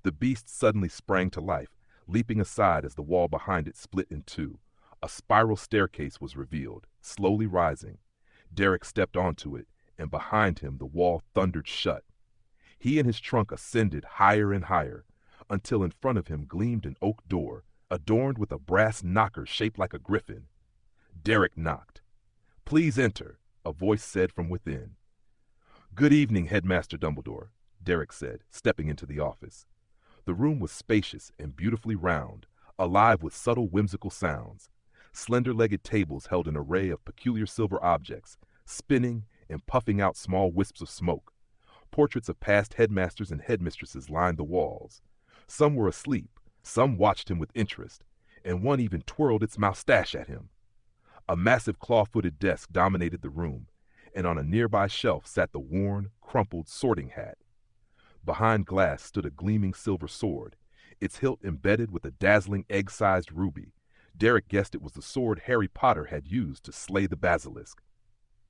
The beast suddenly sprang to life, leaping aside as the wall behind it split in two. A spiral staircase was revealed, slowly rising. Derek stepped onto it, and behind him the wall thundered shut. He and his trunk ascended higher and higher, until in front of him gleamed an oak door, adorned with a brass knocker shaped like a griffin. Derek knocked. "Please enter," a voice said from within. "Good evening, Headmaster Dumbledore," Derek said, stepping into the office. The room was spacious and beautifully round, alive with subtle whimsical sounds. Slender-legged tables held an array of peculiar silver objects, spinning and puffing out small wisps of smoke. Portraits of past headmasters and headmistresses lined the walls. Some were asleep, some watched him with interest, and one even twirled its moustache at him. A massive claw-footed desk dominated the room, and on a nearby shelf sat the worn, crumpled sorting hat. Behind glass stood a gleaming silver sword, its hilt embedded with a dazzling egg-sized ruby. Derek guessed it was the sword Harry Potter had used to slay the basilisk.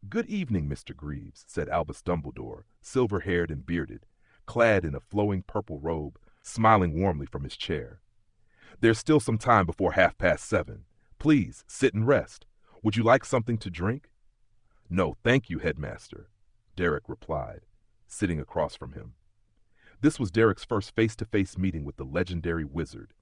"Good evening, Mr. Greaves," said Albus Dumbledore, silver-haired and bearded, clad in a flowing purple robe, smiling warmly from his chair. "There's still some time before 7:30. Please, sit and rest. Would you like something to drink?" "No, thank you, Headmaster," Derek replied, sitting across from him. This was Derek's first face-to-face meeting with the legendary wizard.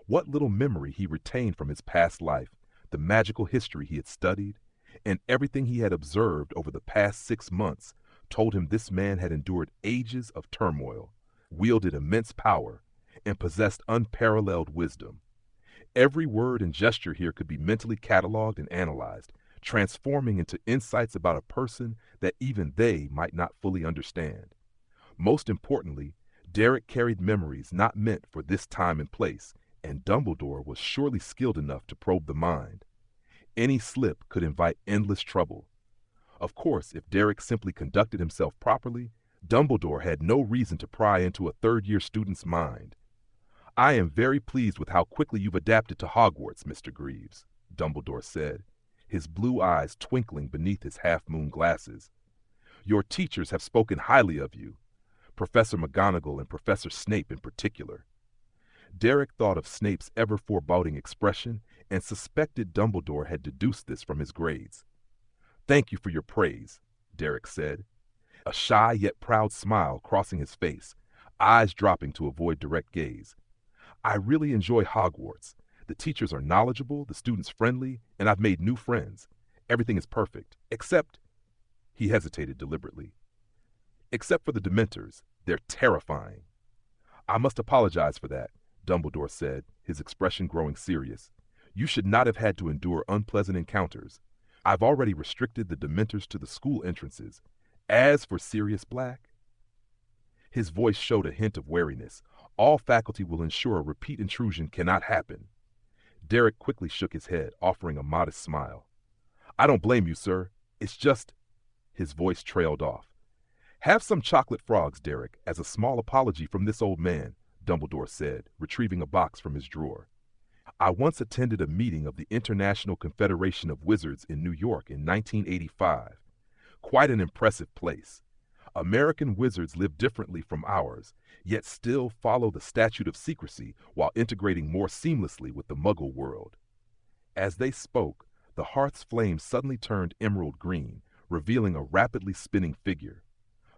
What little memory he retained from his past life, the magical history he had studied, and everything he had observed over the past 6 months told him this man had endured ages of turmoil, wielded immense power, and possessed unparalleled wisdom. Every word and gesture here could be mentally cataloged and analyzed, transforming into insights about a person that even they might not fully understand. Most importantly, Derek carried memories not meant for this time and place, and Dumbledore was surely skilled enough to probe the mind. Any slip could invite endless trouble. Of course, if Derek simply conducted himself properly, Dumbledore had no reason to pry into a third-year student's mind. "I am very pleased with how quickly you've adapted to Hogwarts, Mr. Greaves," Dumbledore said, his blue eyes twinkling beneath his half-moon glasses. "Your teachers have spoken highly of you, Professor McGonagall and Professor Snape in particular." Derek thought of Snape's ever-foreboding expression and suspected Dumbledore had deduced this from his grades. "Thank you for your praise," Derek said, a shy yet proud smile crossing his face, eyes dropping to avoid direct gaze. "I really enjoy Hogwarts. The teachers are knowledgeable, the students friendly, and I've made new friends. Everything is perfect, except—" He hesitated deliberately. "Except for the Dementors. They're terrifying." "I must apologize for that," Dumbledore said, his expression growing serious. "You should not have had to endure unpleasant encounters. I've already restricted the Dementors to the school entrances. As for Sirius Black—" His voice showed a hint of wariness. "All faculty will ensure a repeat intrusion cannot happen." Derek quickly shook his head, offering a modest smile. "I don't blame you, sir. It's just—" His voice trailed off. "Have some chocolate frogs, Derek, as a small apology from this old man," Dumbledore said, retrieving a box from his drawer. "I once attended a meeting of the International Confederation of Wizards in New York in 1985. Quite an impressive place. American wizards live differently from ours, yet still follow the statute of secrecy while integrating more seamlessly with the Muggle world." As they spoke, the hearth's flame suddenly turned emerald green, revealing a rapidly spinning figure.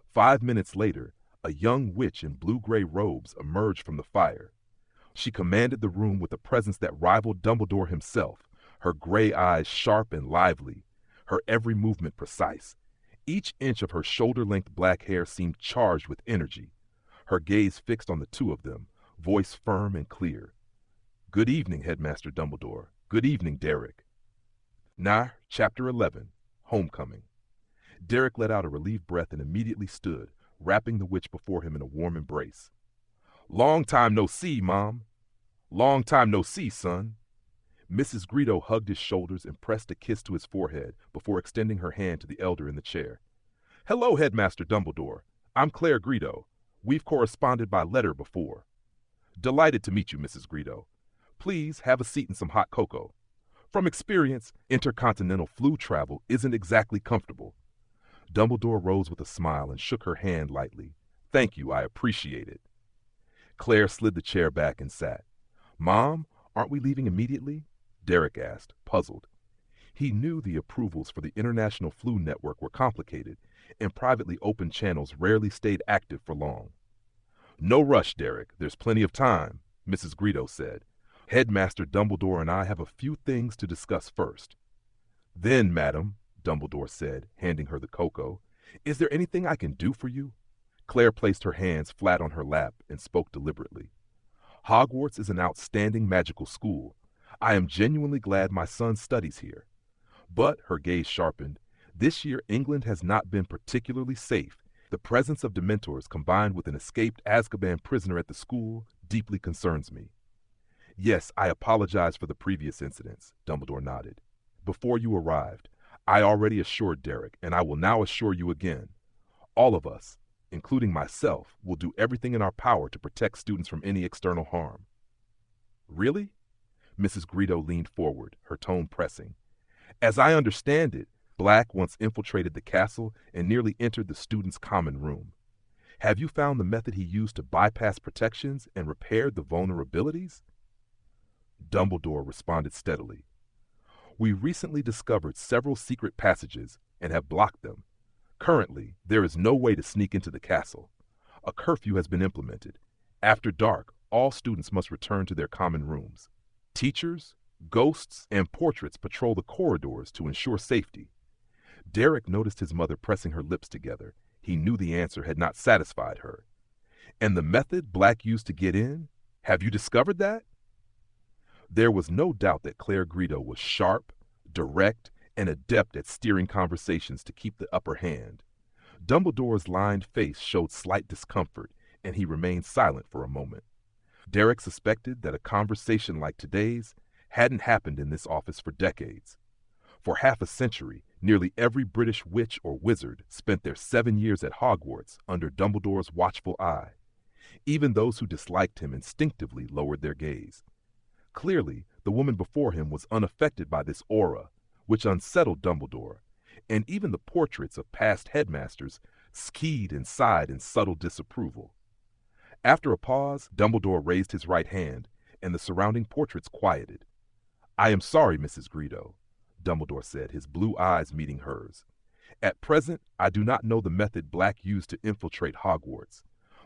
5 minutes later, a young witch in blue-gray robes emerged from the fire. She commanded the room with a presence that rivaled Dumbledore himself, her gray eyes sharp and lively, her every movement precise. Each inch of her shoulder-length black hair seemed charged with energy, her gaze fixed on the two of them, voice firm and clear. "Good evening, Headmaster Dumbledore. Good evening, Derek." Now, Chapter 11, Homecoming. Derek let out a relieved breath and immediately stood, wrapping the witch before him in a warm embrace. "Long time no see, Mom." "Long time no see, son." Mrs. Greedo hugged his shoulders and pressed a kiss to his forehead before extending her hand to the elder in the chair. "Hello, Headmaster Dumbledore. I'm Claire Greedo. We've corresponded by letter before." "Delighted to meet you, Mrs. Greedo. Please have a seat and some hot cocoa. From experience, intercontinental flu travel isn't exactly comfortable." Dumbledore rose with a smile and shook her hand lightly. "Thank you, I appreciate it." Claire slid the chair back and sat. "Mom, aren't we leaving immediately?" Derek asked, puzzled. He knew the approvals for the International Flu Network were complicated, and privately opened channels rarely stayed active for long. "No rush, Derek. There's plenty of time," Mrs. Greedo said. "Headmaster Dumbledore and I have a few things to discuss first." "Then, madam," Dumbledore said, handing her the cocoa, "is there anything I can do for you?" Claire placed her hands flat on her lap and spoke deliberately. "Hogwarts is an outstanding magical school. I am genuinely glad my son studies here. But," her gaze sharpened, "this year England has not been particularly safe. The presence of Dementors combined with an escaped Azkaban prisoner at the school deeply concerns me." "Yes, I apologize for the previous incidents," Dumbledore nodded. "Before you arrived, I already assured Derek, and I will now assure you again. All of us, including myself, will do everything in our power to protect students from any external harm." "Really?" Mrs. Greedo leaned forward, her tone pressing. "As I understand it, Black once infiltrated the castle and nearly entered the students' common room. Have you found the method he used to bypass protections and repaired the vulnerabilities?" Dumbledore responded steadily. "We recently discovered several secret passages and have blocked them. Currently, there is no way to sneak into the castle. A curfew has been implemented. After dark, all students must return to their common rooms. Teachers, ghosts, and portraits patrol the corridors to ensure safety. Derek noticed his mother pressing her lips together. He knew the answer had not satisfied her. And the method Black used to get in? Have you discovered that? There was no doubt that Claire Greedo was sharp, direct, and adept at steering conversations to keep the upper hand. Dumbledore's lined face showed slight discomfort, and he remained silent for a moment. Derek suspected that a conversation like today's hadn't happened in this office for decades. For half a century, nearly every British witch or wizard spent their 7 years at Hogwarts under Dumbledore's watchful eye. Even those who disliked him instinctively lowered their gaze. Clearly, the woman before him was unaffected by this aura, which unsettled Dumbledore, and even the portraits of past headmasters skied and sighed in subtle disapproval. After a pause, Dumbledore raised his right hand, and the surrounding portraits quieted. "I am sorry, Mrs. Greedo," Dumbledore said, his blue eyes meeting hers. "At present, I do not know the method Black used to infiltrate Hogwarts,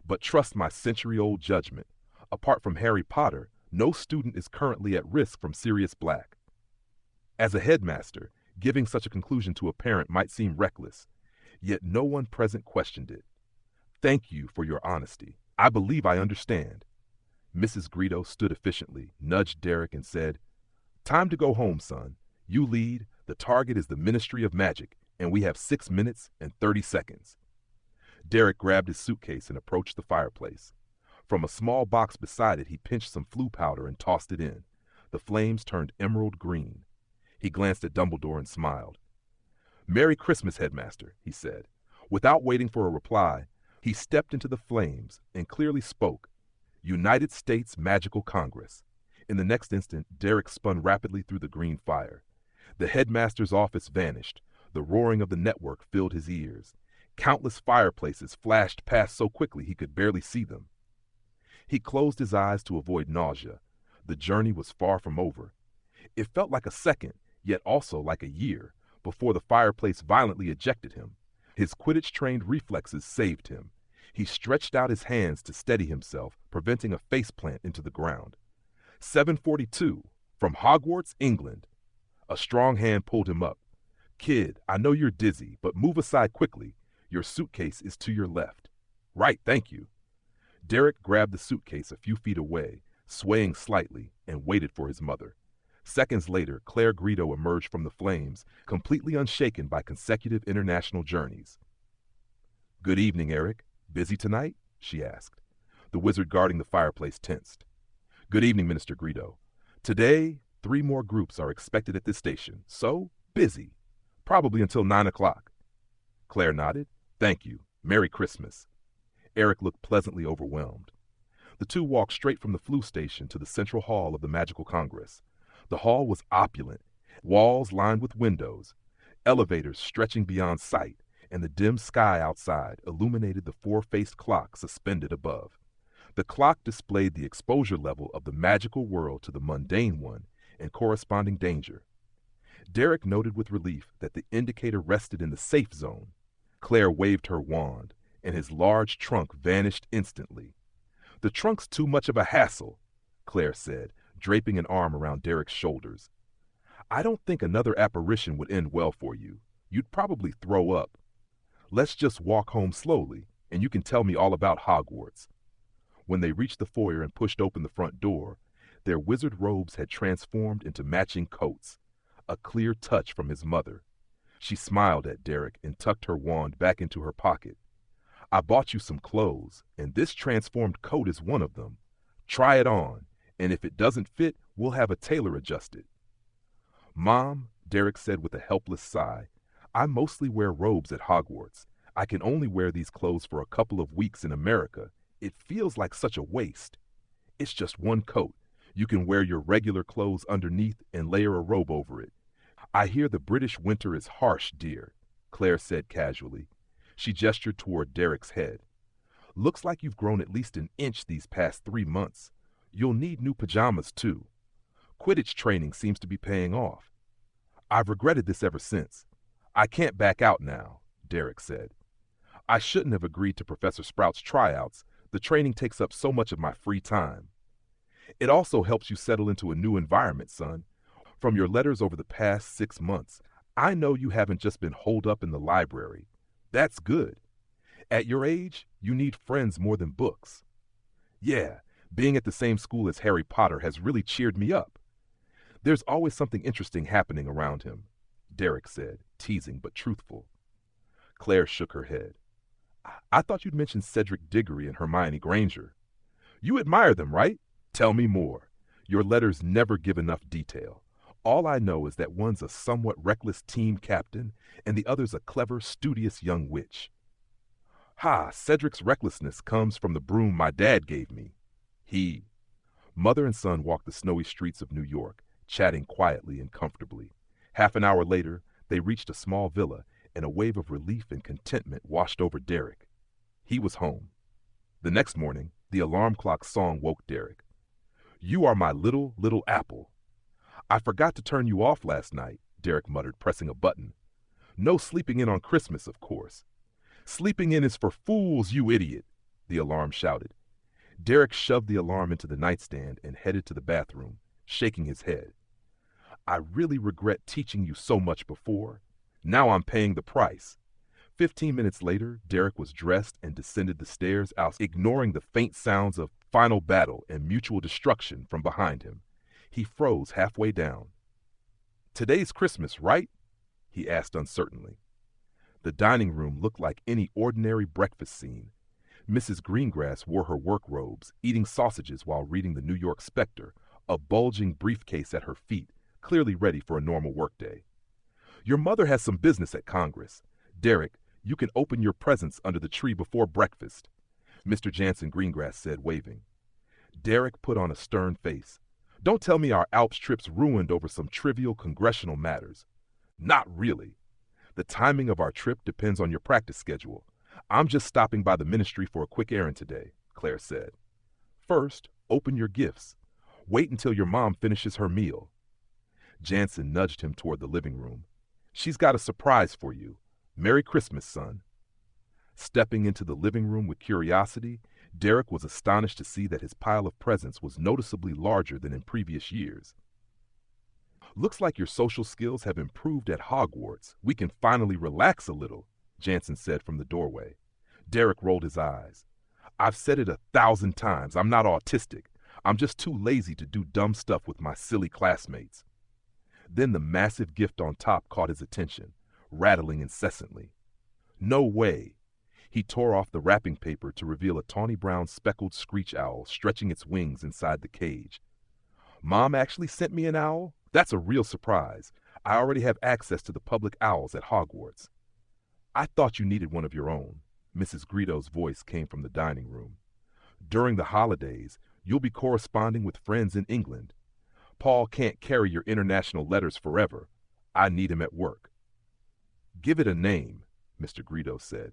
but trust my century-old judgment. Apart from Harry Potter, no student is currently at risk from Sirius Black." As a headmaster, giving such a conclusion to a parent might seem reckless, yet no one present questioned it. "Thank you for your honesty. I believe I understand." Mrs. Greedo stood efficiently, nudged Derek, and said, "Time to go home, son. You lead. The target is the Ministry of Magic, and we have 6 minutes and 30 seconds. Derek grabbed his suitcase and approached the fireplace. From a small box beside it, he pinched some flue powder and tossed it in. The flames turned emerald green. He glanced at Dumbledore and smiled. "Merry Christmas, Headmaster," he said. Without waiting for a reply, he stepped into the flames and clearly spoke. "United States Magical Congress." In the next instant, Derek spun rapidly through the green fire. The headmaster's office vanished. The roaring of the network filled his ears. Countless fireplaces flashed past so quickly he could barely see them. He closed his eyes to avoid nausea. The journey was far from over. It felt like a second, yet also like a year, before the fireplace violently ejected him. His Quidditch-trained reflexes saved him. He stretched out his hands to steady himself, preventing a faceplant into the ground. 742, from Hogwarts, England. A strong hand pulled him up. "Kid, I know you're dizzy, but move aside quickly. Your suitcase is to your left." "Right, thank you." Derek grabbed the suitcase a few feet away, swaying slightly, and waited for his mother. Seconds later, Claire Greedo emerged from the flames, completely unshaken by consecutive international journeys. "Good evening, Eric. Busy tonight?" she asked. The wizard guarding the fireplace tensed. "Good evening, Minister Greedo. Today, 3 more groups are expected at this station, so busy. Probably until 9 o'clock. Claire nodded. "Thank you. Merry Christmas." Eric looked pleasantly overwhelmed. The two walked straight from the flue station to the central hall of the Magical Congress. The hall was opulent, walls lined with windows, elevators stretching beyond sight, and the dim sky outside illuminated the 4-faced clock suspended above. The clock displayed the exposure level of the magical world to the mundane one and corresponding danger. Derek noted with relief that the indicator rested in the safe zone. Claire waved her wand, and his large trunk vanished instantly. "The trunk's too much of a hassle," Claire said, draping an arm around Derek's shoulders. "I don't think another apparition would end well for you. You'd probably throw up. Let's just walk home slowly, and you can tell me all about Hogwarts." When they reached the foyer and pushed open the front door, their wizard robes had transformed into matching coats, a clear touch from his mother. She smiled at Derek and tucked her wand back into her pocket. "I bought you some clothes, and this transformed coat is one of them. Try it on, and if it doesn't fit, we'll have a tailor adjust it." "Mom," Derek said with a helpless sigh, "I mostly wear robes at Hogwarts. I can only wear these clothes for a couple of weeks in America. It feels like such a waste. It's just one coat. You can wear your regular clothes underneath and layer a robe over it. I hear the British winter is harsh, dear," Claire said casually. She gestured toward Derek's head. "Looks like you've grown at least an inch these past 3 months. You'll need new pajamas, too. Quidditch training seems to be paying off." "I've regretted this ever since. I can't back out now," Derek said. I shouldn't have agreed to Professor Sprout's tryouts. The training takes up so much of my free time. It also helps you settle into a new environment, son. From your letters over the past 6 months, I know you haven't just been holed up in the library. That's good. At your age, you need friends more than books. Yeah, being at the same school as Harry Potter has really cheered me up. There's always something interesting happening around him, Derek said, teasing but truthful. Claire shook her head. I thought you'd mentioned Cedric Diggory and Hermione Granger. You admire them, right? Tell me more. Your letters never give enough detail. All I know is that one's a somewhat reckless team captain and the other's a clever, studious young witch. Cedric's recklessness comes from the broom my dad gave me. Mother and son walked the snowy streets of New York, chatting quietly and comfortably. Half an hour later, they reached a small villa, and a wave of relief and contentment washed over Derek. He was home. The next morning, the alarm clock's song woke Derek. You are my little, little apple. I forgot to turn you off last night, Derek muttered, pressing a button. No sleeping in on Christmas, of course. Sleeping in is for fools, you idiot, the alarm shouted. Derek shoved the alarm into the nightstand and headed to the bathroom, shaking his head. I really regret teaching you so much before. Now I'm paying the price. 15 minutes later, Derek was dressed and descended the stairs out, ignoring the faint sounds of final battle and mutual destruction from behind him. He froze halfway down. Today's Christmas, right? He asked uncertainly. The dining room looked like any ordinary breakfast scene. Mrs. Greengrass wore her work robes, eating sausages while reading the New York Spectre, a bulging briefcase at her feet, clearly ready for a normal workday. Your mother has some business at Congress. Derek, you can open your presents under the tree before breakfast, Mr. Jansen Greengrass said, waving. Derek put on a stern face. Don't tell me our Alps trip's ruined over some trivial congressional matters. Not really. The timing of our trip depends on your practice schedule. I'm just stopping by the ministry for a quick errand today, Claire said. First, open your gifts. Wait until your mom finishes her meal. Jansen nudged him toward the living room. She's got a surprise for you. Merry Christmas, son. Stepping into the living room with curiosity, Derek was astonished to see that his pile of presents was noticeably larger than in previous years. Looks like your social skills have improved at Hogwarts. We can finally relax a little, Jansen said from the doorway. Derek rolled his eyes. I've said it 1,000 times. I'm not autistic. I'm just too lazy to do dumb stuff with my silly classmates. Then the massive gift on top caught his attention, rattling incessantly. No way. He tore off the wrapping paper to reveal a tawny brown speckled screech owl stretching its wings inside the cage. Mom actually sent me an owl? That's a real surprise. I already have access to the public owls at Hogwarts. I thought you needed one of your own. Mrs. Greedo's voice came from the dining room. During the holidays, you'll be corresponding with friends in England. Paul can't carry your international letters forever. I need him at work. Give it a name, Mr. Greedo said.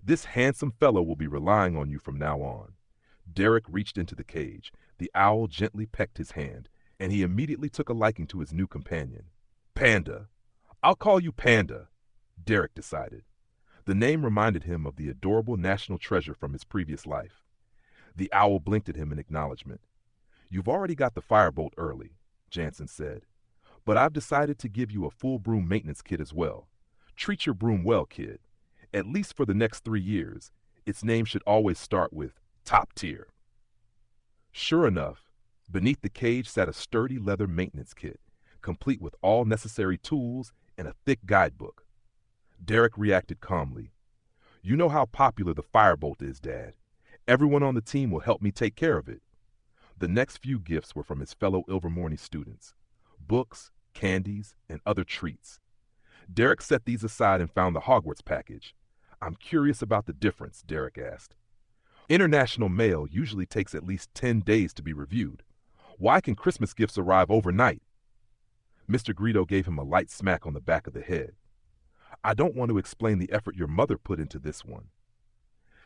This handsome fellow will be relying on you from now on. Derek reached into the cage. The owl gently pecked his hand, and he immediately took a liking to his new companion. Panda. I'll call you Panda, Derek decided. The name reminded him of the adorable national treasure from his previous life. The owl blinked at him in acknowledgement. You've already got the firebolt early, Jansen said, but I've decided to give you a full broom maintenance kit as well. Treat your broom well, kid. At least for the next 3 years, its name should always start with top tier. Sure enough, beneath the cage sat a sturdy leather maintenance kit, complete with all necessary tools and a thick guidebook. Derek reacted calmly. You know how popular the firebolt is, Dad. Everyone on the team will help me take care of it. The next few gifts were from his fellow Ilvermorny students. Books, candies, and other treats. Derek set these aside and found the Hogwarts package. I'm curious about the difference, Derek asked. International mail usually takes at least 10 days to be reviewed. Why can Christmas gifts arrive overnight? Mr. Greedo gave him a light smack on the back of the head. I don't want to explain the effort your mother put into this one.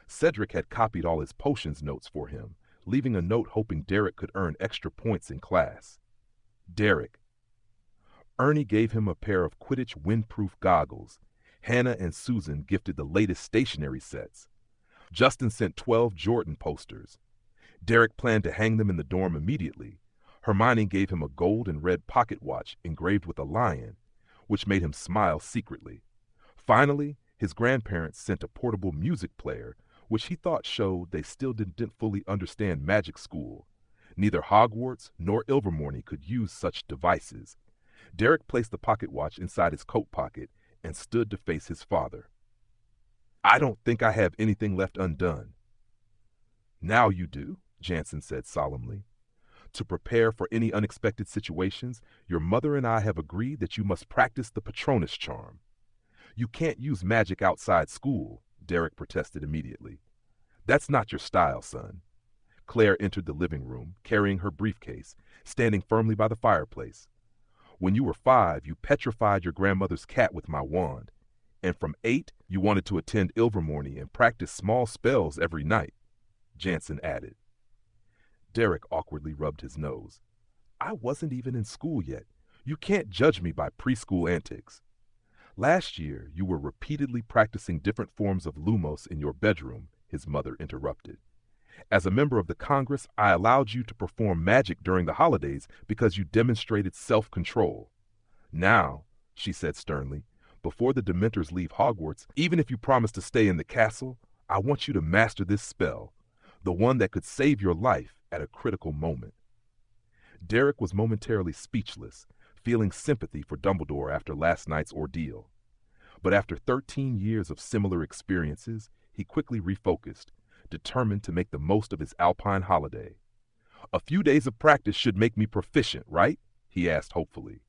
Cedric had copied all his potions notes for him, leaving a note hoping Derek could earn extra points in class. Derek. Ernie gave him a pair of Quidditch windproof goggles. Hannah and Susan gifted the latest stationery sets. Justin sent 12 Jordan posters. Derek planned to hang them in the dorm immediately. Hermione gave him a gold and red pocket watch engraved with a lion, which made him smile secretly. Finally, his grandparents sent a portable music player, which he thought showed they still didn't fully understand magic school. Neither Hogwarts nor Ilvermorny could use such devices. Derek placed the pocket watch inside his coat pocket and stood to face his father. "I don't think I have anything left undone." "Now you do," Jansen said solemnly. "To prepare for any unexpected situations, your mother and I have agreed that you must practice the Patronus charm." "You can't use magic outside school," Derek protested immediately. "That's not your style, son." Claire entered the living room, carrying her briefcase, standing firmly by the fireplace. "When you were 5, you petrified your grandmother's cat with my wand. And from 8, you wanted to attend Ilvermorny and practice small spells every night," Jansen added. Derek awkwardly rubbed his nose. "I wasn't even in school yet. You can't judge me by preschool antics." "Last year, you were repeatedly practicing different forms of lumos in your bedroom," his mother interrupted. "As a member of the Congress, I allowed you to perform magic during the holidays because you demonstrated self-control. Now," she said sternly, "before the Dementors leave Hogwarts, even if you promise to stay in the castle, I want you to master this spell, the one that could save your life at a critical moment." Derek was momentarily speechless, feeling sympathy for Dumbledore after last night's ordeal. But after 13 years of similar experiences, he quickly refocused, determined to make the most of his Alpine holiday. "A few days of practice should make me proficient, right?" he asked hopefully.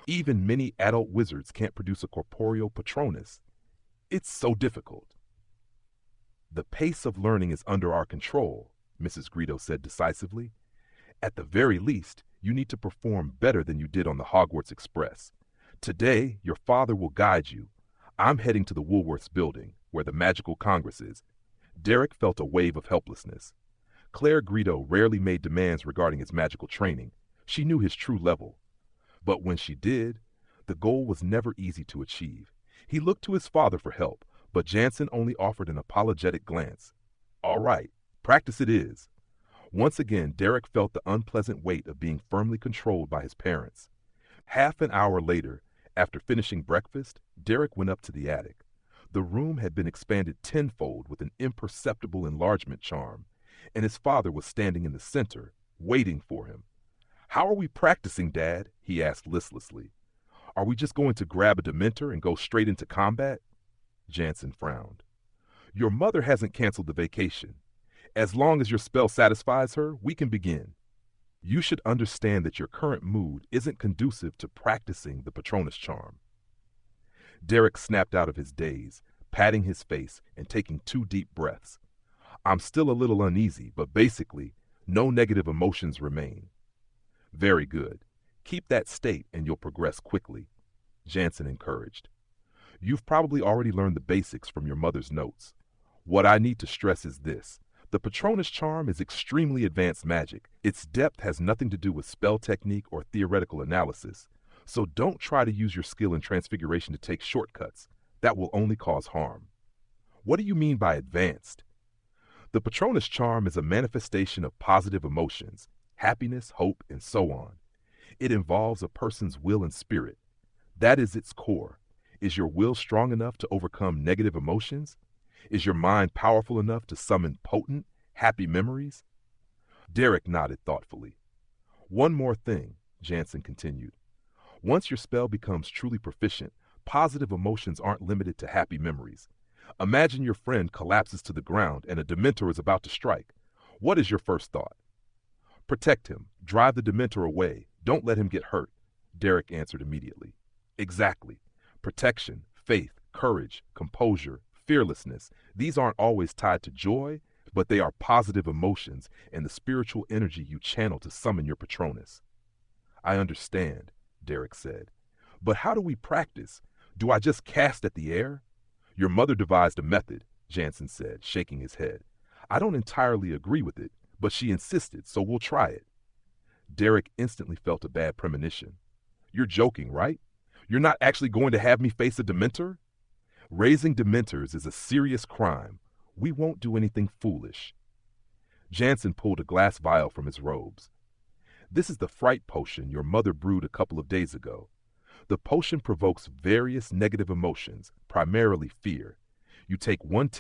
"Even many adult wizards can't produce a corporeal Patronus. It's so difficult." "The pace of learning is under our control," Mrs. Greedo said decisively. "At the very least, you need to perform better than you did on the Hogwarts Express. Today, your father will guide you. I'm heading to the Woolworths building, where the Magical Congress is." Derek felt a wave of helplessness. Claire Greedo rarely made demands regarding his magical training. She knew his true level. But when she did, the goal was never easy to achieve. He looked to his father for help, but Jansen only offered an apologetic glance. "All right, practice it is." Once again, Derek felt the unpleasant weight of being firmly controlled by his parents. Half an hour later, after finishing breakfast, Derek went up to the attic. The room had been expanded tenfold with an imperceptible enlargement charm, and his father was standing in the center, waiting for him. "How are we practicing, Dad?" he asked listlessly. "Are we just going to grab a Dementor and go straight into combat?" Jansen frowned. "Your mother hasn't canceled the vacation. As long as your spell satisfies her, we can begin. You should understand that your current mood isn't conducive to practicing the Patronus charm." Derek snapped out of his daze, patting his face and taking 2 deep breaths. "I'm still a little uneasy, but basically, no negative emotions remain." "Very good. Keep that state and you'll progress quickly," Jansen encouraged. "You've probably already learned the basics from your mother's notes. What I need to stress is this. The Patronus charm is extremely advanced magic. Its depth has nothing to do with spell technique or theoretical analysis. So don't try to use your skill in transfiguration to take shortcuts. That will only cause harm." "What do you mean by advanced?" "The Patronus charm is a manifestation of positive emotions, happiness, hope, and so on. It involves a person's will and spirit. That is its core. Is your will strong enough to overcome negative emotions? Is your mind powerful enough to summon potent, happy memories?" Derek nodded thoughtfully. "One more thing," Jansen continued. "Once your spell becomes truly proficient, positive emotions aren't limited to happy memories. Imagine your friend collapses to the ground and a Dementor is about to strike. What is your first thought?" "Protect him. Drive the Dementor away. Don't let him get hurt," Derek answered immediately. "Exactly. Protection, faith, courage, composure, fearlessness. These aren't always tied to joy, but they are positive emotions and the spiritual energy you channel to summon your Patronus." "I understand," Derek said. "But how do we practice? Do I just cast at the air?" "Your mother devised a method," Jansen said, shaking his head. "I don't entirely agree with it, but she insisted, so we'll try it." Derek instantly felt a bad premonition. "You're joking, right? You're not actually going to have me face a Dementor?" Raising Dementors is a serious crime. We won't do anything foolish. Jansen pulled a glass vial from his robes. This is the fright potion your mother brewed a couple of days ago. The potion provokes various negative emotions, primarily fear. You take 1/10